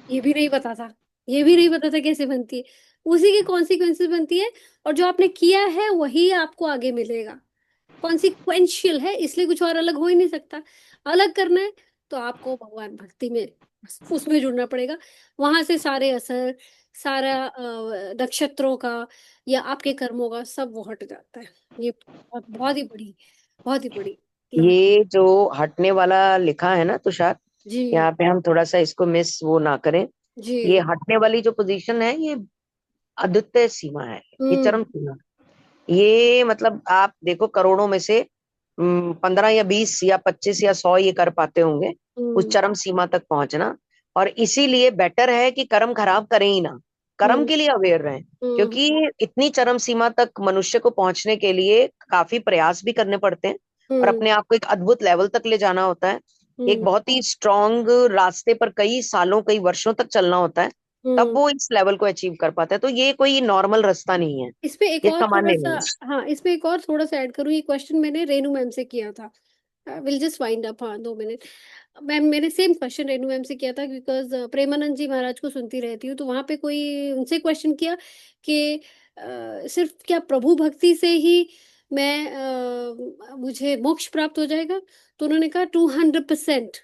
ये भी नहीं पता था, ये भी नहीं पता था कैसे बनती है। उसी के कॉन्सिक्वेंसेस बनती है, और जो आपने किया है वही आपको आगे मिलेगा। कॉन्सिक्वेंशियल है, इसलिए कुछ और अलग हो ही नहीं सकता। अलग करना है तो आपको भगवान भक्ति में, उसमें जुड़ना पड़ेगा। वहां से सारे असर, सारा नक्षत्रों का या आपके कर्मों का सब वो हट जाता है। ये बहुत बहुत ही बड़ी लाभ। ये जो हटने वाला लिखा है ना तुषार, जी यहाँ पे हम थोड़ा सा इसको मिस वो ना करें। जी। ये हटने वाली जो पोजीशन है, ये अद्वितीय सीमा है, ये हम्म। चरम सीमा है। ये मतलब आप देखो करोड़ों में से 15 या 20 या 25 या 100 ये कर पाते होंगे उस चरम सीमा तक पहुंचना। और इसीलिए बेटर है कि कर्म खराब करें ही ना, कर्म हम्म के लिए अवेयर रहें। हम्म क्योंकि इतनी चरम सीमा तक मनुष्य को पहुंचने के लिए काफी प्रयास भी करने पड़ते हैं और हम्म अपने आप को एक अद्भुत लेवल तक ले जाना होता है। एक हम्म बहुत ही स्ट्रांग रास्ते पर कई सालों कई वर्षों तक चलना होता है, तब हम्म वो इस लेवल को अचीव कर पाता है। तो ये कोई नॉर्मल रास्ता नहीं है, इसमें एक ये और थोड़ा सामान्य सा, नहीं। हाँ इसमें एक और थोड़ा सा ऐड करूँ, ये क्वेश्चन मैंने रेनू मैम से किया था। विल जस्ट वाइंड अप, हाँ 2 मिनट। मैम मैंने सेम क्वेश्चन रेनू मैम से किया था, बिकॉज प्रेमानंद जी महाराज को सुनती रहती हूँ, तो वहां पे कोई उनसे क्वेश्चन किया कि सिर्फ क्या प्रभु भक्ति से ही मैं मुझे मोक्ष प्राप्त हो जाएगा? तो उन्होंने कहा 200%।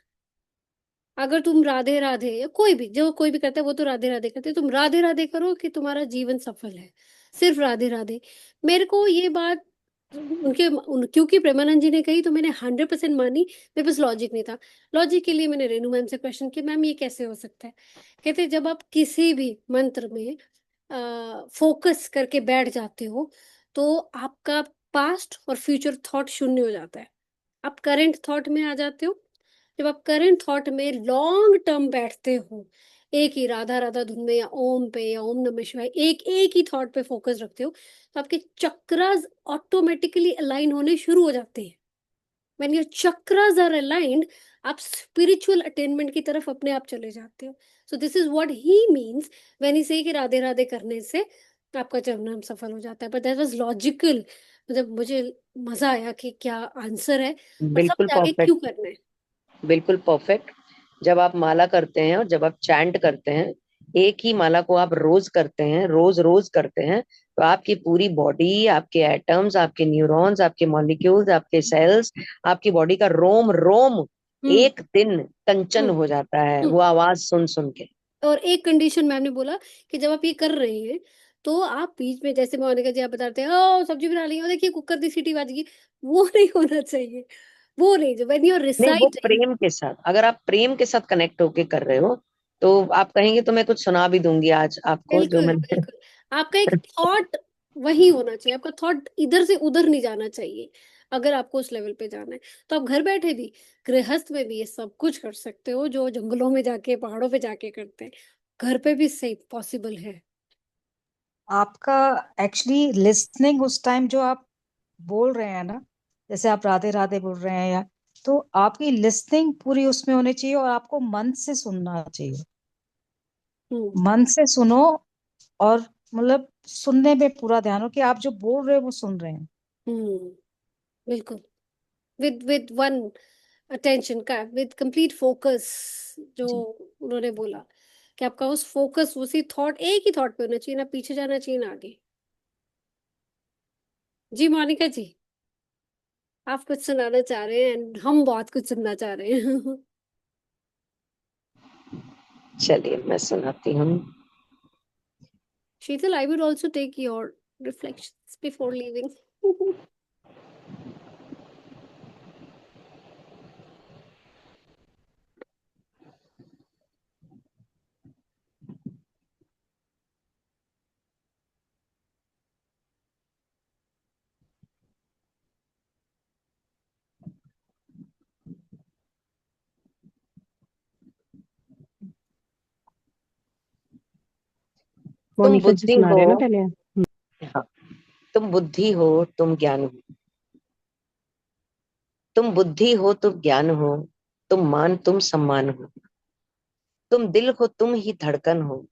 अगर तुम राधे राधे, या कोई भी जो कोई भी करता है वो तो राधे राधे करते हैं, तुम राधे राधे करो कि तुम्हारा जीवन सफल है, सिर्फ राधे राधे। मेरे को ये बात क्योंकि प्रेमानंद जी ने कही तो मैंने 100% मानी। मेरे पास लॉजिक नहीं था। लॉजिक के लिए मैंने रेनू मैम से क्वेश्चन किया, मैम ये कैसे हो सकता है? कहते जब आप किसी भी मंत्र में फोकस करके बैठ जाते हो, तो आपका पास्ट और फ्यूचर थॉट शून्य हो जाता है, आप करंट थॉट में आ जाते हो। जब आप करंट थॉट में लॉन्ग टर्म बैठते हो, एक ही राधा राधा धुन में या ओम पे या ओम नमः शिवाय एक एक ही थॉट पे फोकस रखते हो, तो आपके चक्रास ऑटोमेटिकली अलाइन होने शुरू हो जाते हैं। When your chakras are aligned, आप स्पिरिचुअल अटेनमेंट की तरफ अपने आप चले जाते हो। So this is what he means when he say कि राधे राधे करने से आपका जन्म सफल हो जाता है। बट दैट वाज लॉजिकल, मतलब मुझे मजा आया कि क्या आंसर है और बिल्कुल समझ आगे परफेक्ट, क्यों करना है। बिल्कुल परफेक्ट। जब आप माला करते हैं और जब आप चैंट करते हैं, एक ही माला को आप रोज करते हैं, रोज रोज करते हैं, तो आपकी पूरी बॉडी, आपके एटम्स, आपके न्यूरॉन्स, आपके मॉलिक्यूल्स, आपके सेल्स, आपकी बॉडी का रोम रोम हम्म एक दिन कंचन हम्म हो जाता है हम्म। वो आवाज सुन सुन के। और एक कंडीशन मैम ने बोला कि जब आप ये कर रहे हैं, तो आप बीच में, जैसे मोनिका जी आप बताते हैं ओ सब्जी बना ली, और देखिए कुकर की सीटी बज गई, वो नहीं होना चाहिए। वो नहीं, जो व्हेन यू आर नहीं, वो रिसाइटिंग। प्रेम के साथ, अगर आप प्रेम के साथ कनेक्ट होके कर रहे हो तो आप कहेंगे तो मैं कुछ सुना भी दूंगी आज आपको जो बिल्कुल मैंने। बिल्कुल। आपका एक थॉट वही होना चाहिए, आपका थॉट इधर से उधर नहीं जाना चाहिए। अगर आपको उस लेवल पे जाना है, तो आप घर बैठे भी, गृहस्थ में भी ये सब कुछ कर सकते हो जो जंगलों में जाके पहाड़ों पे जाके करते हैं। घर पे भी सही पॉसिबल है। आपका एक्चुअली लिसनिंग उस टाइम जो आप बोल रहे हैं ना, जैसे आप राधे राधे बोल रहे हैं या, तो आपकी लिसनिंग पूरी उसमें होनी चाहिए और आपको मन से सुनना चाहिए। हम्म मन से सुनो और मतलब सुनने में पूरा ध्यान हो कि आप जो बोल रहे हो वो सुन रहे हैं। हम्म बिल्कुल। विद वन अटेंशन का, विद कंप्लीट फोकस, जो जी। उन्होंने बोला कि आपका उस फोकस उसी थॉट, एक ही थॉट पे होना चाहिए, ना पीछे जाना चाहिए ना आगे। जी मोनिका जी, आप कुछ सुनाना चाह रहे हैं and हम बहुत कुछ सुनना चाह रहे हैं। चलिए मैं सुनाती हूँ। Sheetal, I would also take your reflections before leaving. तुम मोनिका जी बुद्धि सुना हो, रहे हैं ना पहले। हाँ, तुम बुद्धि हो, तुम ज्ञान हो, तुम बुद्धि हो, तुम ज्ञान हो, तुम मान, तुम सम्मान हो, तुम दिल हो, तुम ही धड़कन हो,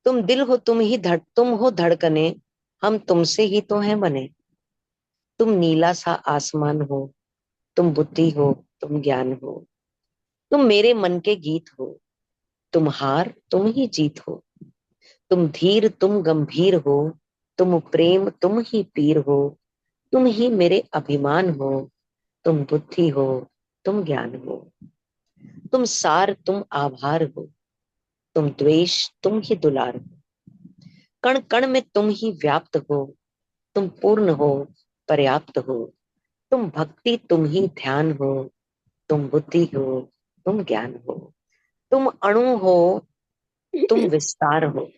तुम दिल हो, तुम हो धड़कने, हम तुमसे ही तो हैं बने। तुम नीला सा आसमान हो, तुम बुद्धि हो, तुम ज्ञान हो, तुम मेरे मन के गीत हो, तुम हार, तुम ही जीत हो, तुम धीर, तुम गंभीर हो, तुम प्रेम, तुम ही पीर हो, तुम ही मेरे अभिमान हो, तुम बुद्धि हो, तुम ज्ञान हो, तुम सार, तुम आभार हो, तुम द्वेष, तुम ही दुलार हो, कण कण में तुम ही व्याप्त हो, तुम पूर्ण हो, पर्याप्त हो, तुम भक्ति, तुम ही ध्यान हो, तुम बुद्धि हो, तुम ज्ञान हो, तुम अणु हो, तुम विस्तार हो,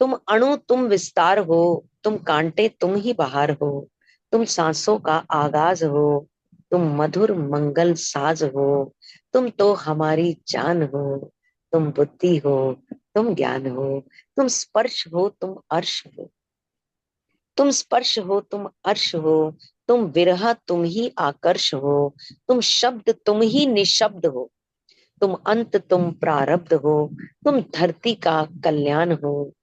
तुम अणु, तुम विस्तार हो, तुम कांटे तुम ही बहार हो, तुम सांसों का आगाज हो, तुम मधुर मंगल साज हो, तुम तो हमारी जान हो, तुम बुद्धि हो, तुम ज्ञान हो, तुम स्पर्श हो, तुम अर्श हो, तुम स्पर्श हो, तुम अर्श हो, तुम विरह तुम ही आकर्ष हो, तुम शब्द तुम ही निशब्द हो, तुम अंत तुम प्रारब्ध हो, तुम धरती का कल्याण हो,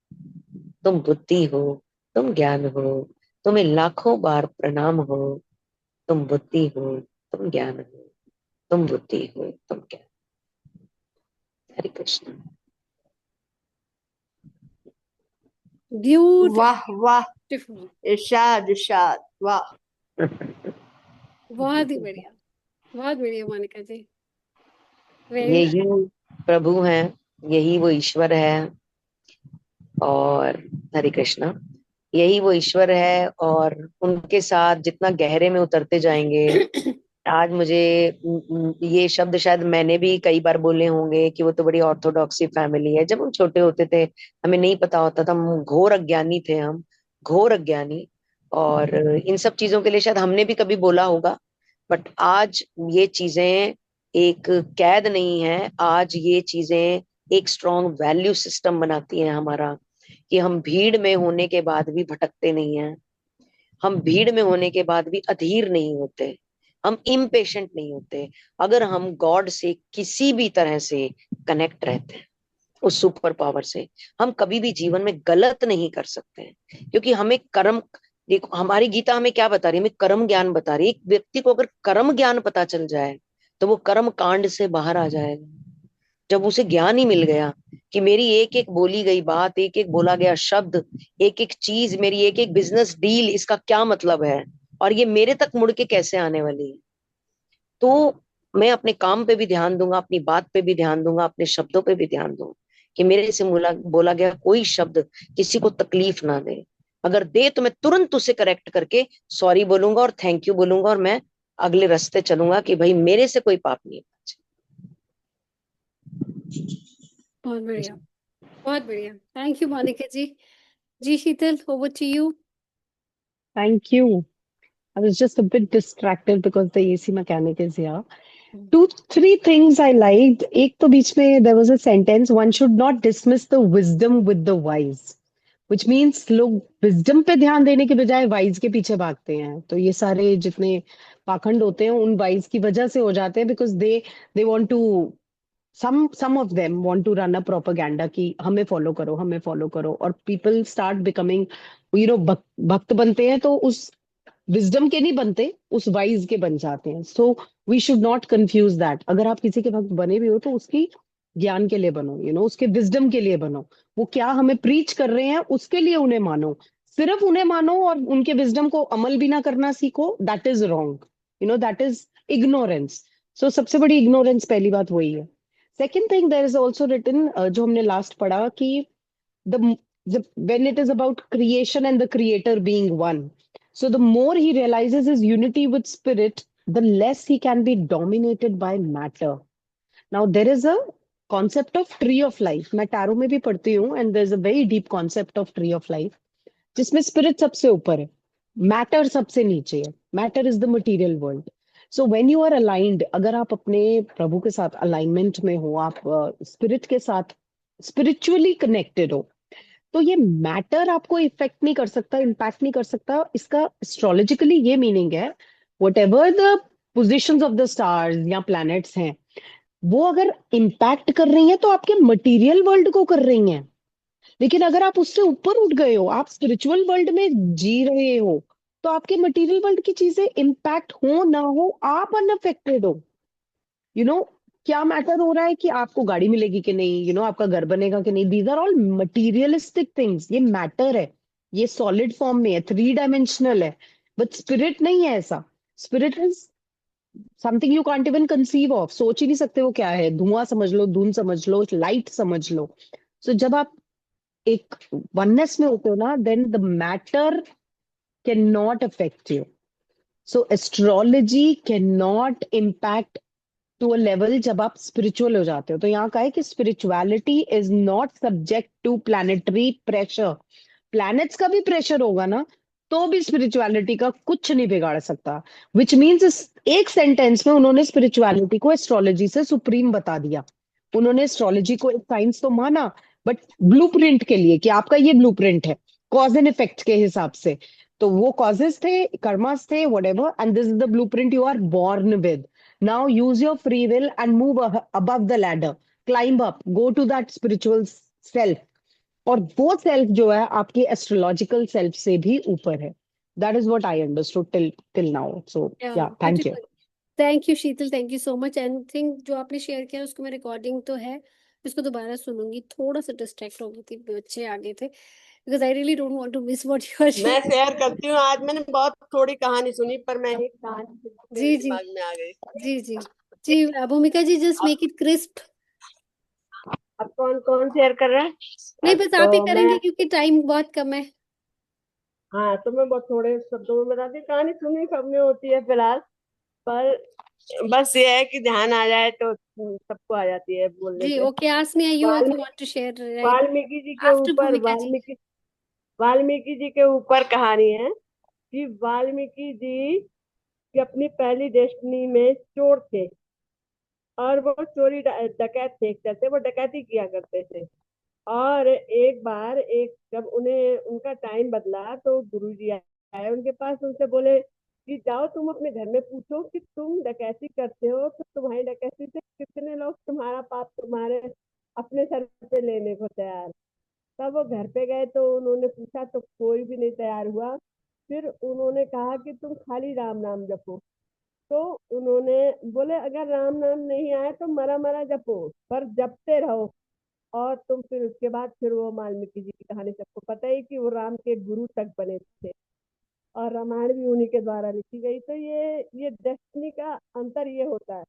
तुम बुद्धि हो, तुम ज्ञान हो, तुम्हें लाखों बार प्रणाम हो, तुम बुद्धि हो, तुम ज्ञान हो, तुम बुद्धि हो, तुम ज्ञान। हरे कृष्ण। ब्यूटीफुल। वाह वाह, इरशाद इरशाद, वाह। बहुत ही बढ़िया, बहुत बढ़िया मोनिका जी, वेरी यही प्रभु हैं, यही वो ईश्वर है। और हरे कृष्णा, यही वो ईश्वर है। और उनके साथ जितना गहरे में उतरते जाएंगे, नाइस। आज मुझे ये शब्द शायद मैंने भी कई बार बोले होंगे कि वो तो बड़ी ऑर्थोडॉक्सी फैमिली है। जब हम छोटे होते थे, हमें नहीं पता होता था, हम घोर अज्ञानी थे, हम घोर अज्ञानी। और इन सब चीजों के लिए शायद हमने भी कभी बोला होगा, बट आज ये चीजें एक कैद नहीं है, आज ये चीजें एक स्ट्रॉन्ग वैल्यू सिस्टम बनाती हैं हमारा, कि हम भीड़ में होने के बाद भी भटकते नहीं हैं, हम भीड़ में होने के बाद भी अधीर नहीं होते, हम इम्पेशेंट नहीं होते। अगर हम गॉड से किसी भी तरह से कनेक्ट रहते हैं, उस सुपर पावर से, हम कभी भी जीवन में गलत नहीं कर सकते हैं। क्योंकि हमें कर्म, देखो हमारी गीता हमें क्या बता रही है, हमें कर्म ज्ञान बता रही है। एक व्यक्ति को अगर कर्म ज्ञान पता चल जाए तो वो कर्म कांड से बाहर आ जाएगा। जब उसे ज्ञान ही मिल गया कि मेरी एक एक बोली गई बात, एक एक बोला गया शब्द, एक एक चीज, मेरी एक एक बिजनेस डील, इसका क्या मतलब है और ये मेरे तक मुड़ के कैसे आने वाली है, तो मैं अपने काम पे भी ध्यान दूंगा, अपनी बात पे भी ध्यान दूंगा, अपने शब्दों पे भी ध्यान दूंगा कि मेरे से बोला गया कोई शब्द किसी को तकलीफ ना दे। अगर दे तो मैं तुरंत उसे करेक्ट करके सॉरी बोलूंगा और थैंक यू बोलूंगा, और मैं अगले रास्ते चलूंगा कि भाई मेरे से कोई पाप नहीं है। बहुत बढ़िया, बहुत बढ़िया। Thank you Monika ji. जी Sheetal, over to you. Thank you. I was just a bit distracted because the AC mechanic is here. Two, three things I liked. एक तो बीच में there was a sentence, one should not dismiss the wisdom with the wise, which means लोग wisdom पे ध्यान देने के बजाय wise के पीछे भागते हैं। तो ये सारे जितने पाखंड होते हैं उन wise की वजह से हो जाते हैं, because they want to, some of them want to run a propaganda कि हमें फॉलो करो, और people start becoming, भक्त बनते हैं तो उस विजडम के नहीं बनते, उस वाइज के बन जाते हैं। So we should not confuse that. अगर आप किसी के भक्त बने भी हो तो उसकी ज्ञान के लिए बनो, उसके विजडम के लिए बनो। वो क्या हमें प्रीच कर रहे हैं उसके लिए उन्हें मानो, सिर्फ उन्हें मानो और उनके विजडम को अमल भी ना करना सीखो, that is wrong, that is ignorance. So सबसे बड़ी इग्नोरेंस पहली बात वही है। Second thing, there is also written, जो हमने लास्ट पढ़ा कि the, when it is about creation and the creator being one, so the more he realizes his unity with spirit, the less he can be dominated by matter. Now there is a concept of tree of life, मैं tarot में भी पढ़ती हूँ, and there's a very deep concept of tree of life, जिसमें spirit सबसे ऊपर है, matter सबसे नीचे है। matter is the material world. So when you are aligned, अगर आप अपने प्रभु के साथ अलाइनमेंट में हो, आप स्पिरिट के साथ स्पिरिचुअली कनेक्टेड हो, तो ये मैटर आपको इफेक्ट नहीं कर सकता, इम्पैक्ट नहीं कर सकता। इसका एस्ट्रोलॉजिकली ये मीनिंग है, what ever the position of the stars या प्लैनेट्स हैं, वो अगर इम्पैक्ट कर रही हैं तो आपके मटेरियल वर्ल्ड को कर रही हैं। लेकिन अगर आप उससे ऊपर उठ गए हो, आप स्पिरिचुअल वर्ल्ड में जी रहे हो, तो आपके मटेरियल वर्ल्ड की चीजें इम्पैक्ट हो ना हो, आप अनअफेक्टेड हो। यू नो क्या मैटर हो रहा है कि आपको गाड़ी मिलेगी कि नहीं, आपका घर बनेगा कि नहीं, these are all materialistic things. ये मैटर है, ये सॉलिड फॉर्म में है, 3 डायमेंशनल है। बट स्पिरिट नहीं है ऐसा। Spirit is something you can't even conceive of, सोच ही नहीं सकते वो क्या है। धुआं समझ लो, धुंध समझ लो, लाइट समझ लो। सो जब आप एक वननेस में होते हो ना, then the matter can not affect you. So astrology can not impact to a level जब आप स्पिरिचुअल हो जाते हो। तो यहाँ का है कि spirituality is not subject to planetary pressure, planets का भी प्रेशर होगा ना, तो भी स्पिरिचुअलिटी का कुछ नहीं बिगाड़ सकता। विच मीन्स इस एक सेंटेंस में उन्होंने स्पिरिचुअलिटी को एस्ट्रोलॉजी से सुप्रीम बता दिया। उन्होंने एस्ट्रोलॉजी को एक साइंस तो माना, बट ब्लूप्रिंट के लिए, कि आपका ये ब्लूप्रिंट है कॉज एंड इफेक्ट के हिसाब से। तो वो कॉजेस थे, कर्मास थे, whatever, and this is the blueprint you are born with. Now use your free will and move above the ladder, climb up, go to that spiritual self. और वो self जो है आपकी एस्ट्रोलॉजिकल सेल्फ से भी ऊपर है। That is what I understood till now. So Yeah, या thank you. beautiful. Thank you Sheetal, thank you so much. And think जो आपने शेयर किया उसको मैं रिकॉर्डिंग तो है, उसको दोबारा सुनूंगी। थोड़ा सा डिस्ट्रैक्ट हो गई थी, बच्चे आ गए थे, because I really don't want to miss what you are मैं शेयरिंग। शेयर करती हूँ। आज मैंने बहुत थोड़ी कहानी सुनी, पर मैं एक कहानी मेरे जी जी दिमाग में आ गई। जी जी जी। भूमिका जी, जस्ट मेक इट क्रिस्प। अब कौन कौन शेयर कर रहा है? नहीं, अब बस आप ही तो करेंगे मैं, क्योंकि टाइम बहुत कम है। हाँ, तो मैं बहुत थोड़े शब्दों में बताती हूँ। कहानी सुनी सबने होती है फिलहाल, पर बस ये है कि ध्यान आ जाए तो सबको आ जाती है बोलने जी से। Okay, ask me, you also Valmiki want to share right Valmiki ji के आफ्टर ऊपर भूमिका जी। वाल्मीकि जी के ऊपर कहानी है कि वाल्मीकि जी की अपनी पहली डेस्टिनी में चोर थे, और वो चोरी डकैत थे, एक तरह से वो डकैती किया करते थे। और एक बार, एक जब उन्हें उनका टाइम बदला, तो गुरुजी आए उनके पास, उनसे बोले कि जाओ तुम अपने घर में पूछो कि तुम डकैती करते हो तो तुम्हारी डकैती से कितने लोग तुम्हारा पाप तुम्हारे अपने सर पे लेने को तैयार। तब वो घर पे गए तो उन्होंने पूछा तो कोई भी नहीं तैयार हुआ। फिर उन्होंने कहा कि तुम खाली राम नाम जपो। तो उन्होंने बोले अगर राम नाम नहीं आए तो मरा मरा जपो, पर जपते रहो। और तुम फिर उसके बाद फिर वो वाल्मीकि जी की कहानी सबको पता ही कि वो राम के गुरु तक बने थे, और रामायण भी उन्हीं के द्वारा लिखी गई। तो ये डेस्टिनी का अंतर ये होता है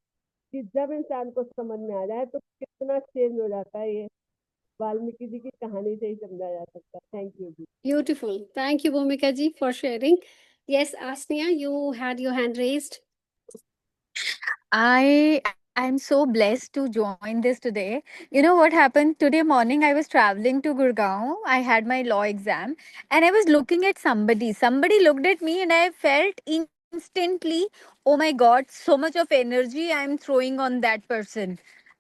कि जब इंसान को समझ में आ जाए तो कितना चेंज हो जाता है, ये वाल्मीकि जी की कहानी से ही समझा जा सकता है। Thank you ji. Beautiful. Thank you, Bhumika ji, for sharing. Yes, Asnia, you had your hand raised. I'm so blessed to join this today. You know what happened today morning? I was traveling to Gurgaon. I had my law exam and I was looking at somebody. Somebody looked at me and I felt instantly, oh my god, so much of energy I'm throwing on that person.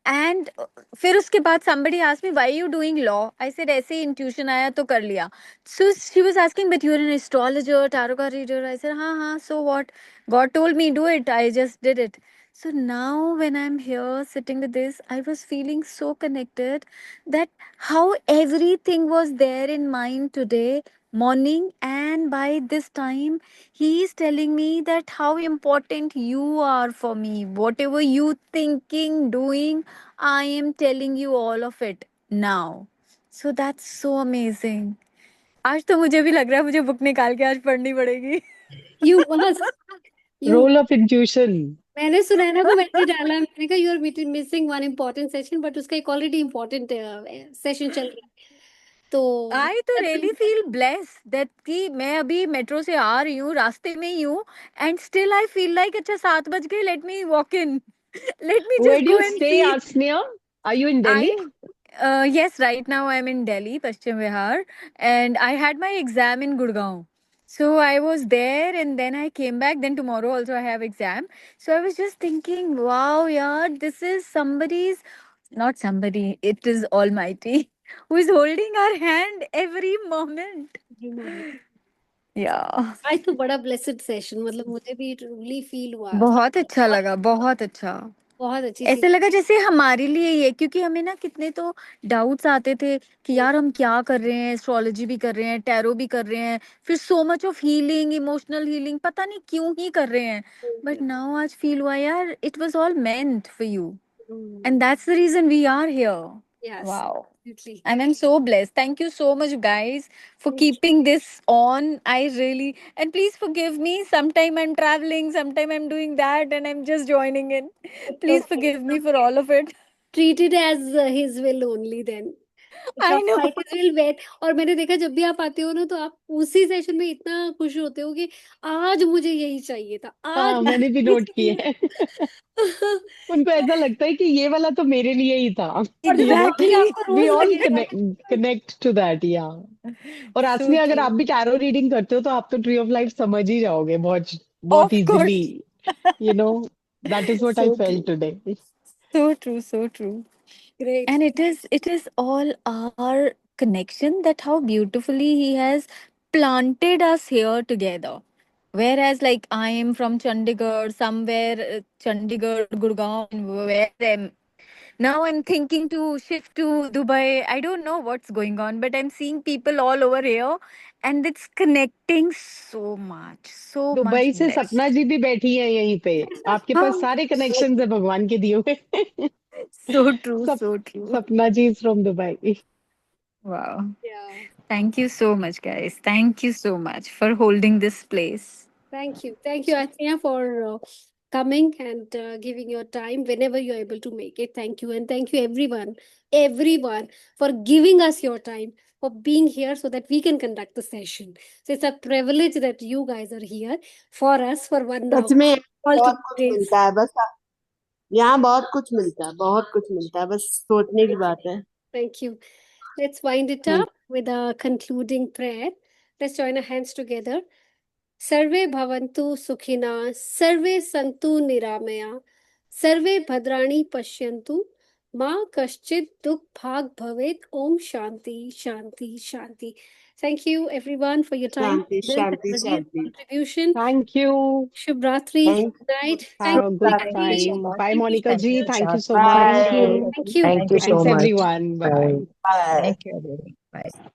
And फिर उसके बाद somebody asked me, why are you doing law? I said ऐसे ही intuition आया तो कर लिया. So she was asking, but you're an astrologer, tarot card reader. I said, हाँ, so what? God told me do it. I just did it. So now, when I'm here sitting with this, I was feeling so connected that how everything was there in mind today morning, and by this time, he is telling me that how important you are for me. Whatever you thinking, doing, I am telling you all of it now. So that's so amazing. आज तो मुझे भी लग रहा है मुझे book निकाल के आज पढ़नी पड़ेगी. You must. You. Role of intuition. मैंने सुनैना को मैसेज डाला, मैंने कहा you are missing one important session, but उसका एक ऑलरेडी इम्पोर्टेंट सेशन चल रहा है। तो I तो really feel blessed that कि मैं अभी मेट्रो से आ रही हूँ, रास्ते में ही हूँ, and still I feel like अच्छा 7 बज गए, let me walk in, let me where just do go you and stay see. आस्निया? Are you in Delhi? Yes, right now I'm in Delhi, Paschim Bihar, and I had my exam in Gurgaon. So I was there and then I came back. Then tomorrow also I have exam. So I was just thinking, wow, yeah, this is somebody's, not somebody, it is Almighty who is holding our hand every moment. Yeah. आज तो बड़ा blessed session, मतलब मुझे भी truly feel हुआ। बहुत अच्छा लगा, बहुत अच्छा. बहुत अच्छी ऐसे चीज। लगा जैसे हमारे लिए ही है, क्योंकि हमें ना कितने तो डाउट्स आते थे कि यार हम क्या कर रहे हैं, एस्ट्रोलॉजी भी कर रहे हैं, टैरो भी कर रहे हैं, फिर so much of healing, emotional healing, पता नहीं क्यों ही कर रहे हैं. बट नाउ आज फील हुआ यार it was all meant for you, and that's the reason we are here. Yes, Wow. Absolutely. And I'm so blessed. Thank you so much, guys, for keeping this on. I really, and please forgive me. Sometime I'm traveling, sometime I'm doing that, and I'm just joining in. Please forgive me for all of it. Treat it as his will only then. I know. Life is real wet. और मैंने देखा जब भी आप आते हो ना तो आप उसी सेशन में इतना खुश होते हो कि आज मुझे यही चाहिए था, आज हाँ, मैंने भी यही नोट किया चाहिए है। था। उनको ऐसा लगता है कि ये वाला तो मेरे लिए ही था। और यू नो, जब भी Exactly. आपको वी रोज ऑल लगेगा। कनेक्ट टू दैट, या। और So असली अगर आप true. भी टैरो रीडिंग करते हो तो आप तो ट्री ऑफ लाइफ समझ ही जाओगे बहुत बहुत Of easily. course. You know, that is what I So felt true. Today. So true. So true. Great. And it is all our connection, that how beautifully he has planted us here together. Whereas, like, I am from Chandigarh, somewhere, Chandigarh, Gurgaon, where now I'm thinking to shift to Dubai. I don't know what's going on, but I'm seeing people all over here, and it's connecting so much, so much Dubai से सपना blessed. जी भी बैठी है यहीं पे। आपके पास Oh, सारे connections है भगवान के दिए हुए। so true, सप, so true. Sapna ji is from Dubai. Wow. Yeah. Thank you so much, guys. Thank you so much for holding this place. Thank you. Thank you, Atnya, for coming and giving your time whenever you're able to make it. Thank you. And thank you, everyone, for giving us your time, for being here so that we can conduct the session. So it's a privilege that you guys are here for us for 1 hour. सच में All बहुत to कुछ days. मिलता है, बस यहाँ बहुत कुछ मिलता है, बहुत कुछ मिलता है, बस सोचने की बात है। Thank you. Let's wind it up with a concluding prayer. Let's join our hands together. सर्वे भवन्तु सुखिनः, सर्वे सन्तु निरामया, सर्वे भद्राणि पश्यन्तु, माँ कश्चित् दुख भाग भवेत्। ओम शांति शांति शांति। Thank you everyone for your time, शांति this शांति energy and शांति। contribution. Thank you. Shubh Ratri. Thank Good night. Have Thank a you, good Thank you so Preeti. Time. much. Bye Thank you Monika so Thank ji, you, much. Thank you so Shakti. Much. Bye Thank you. Thank you. Thank you so thanks much. Everyone, bye Bye. Bye. Bye. Thank you, everyone. Bye.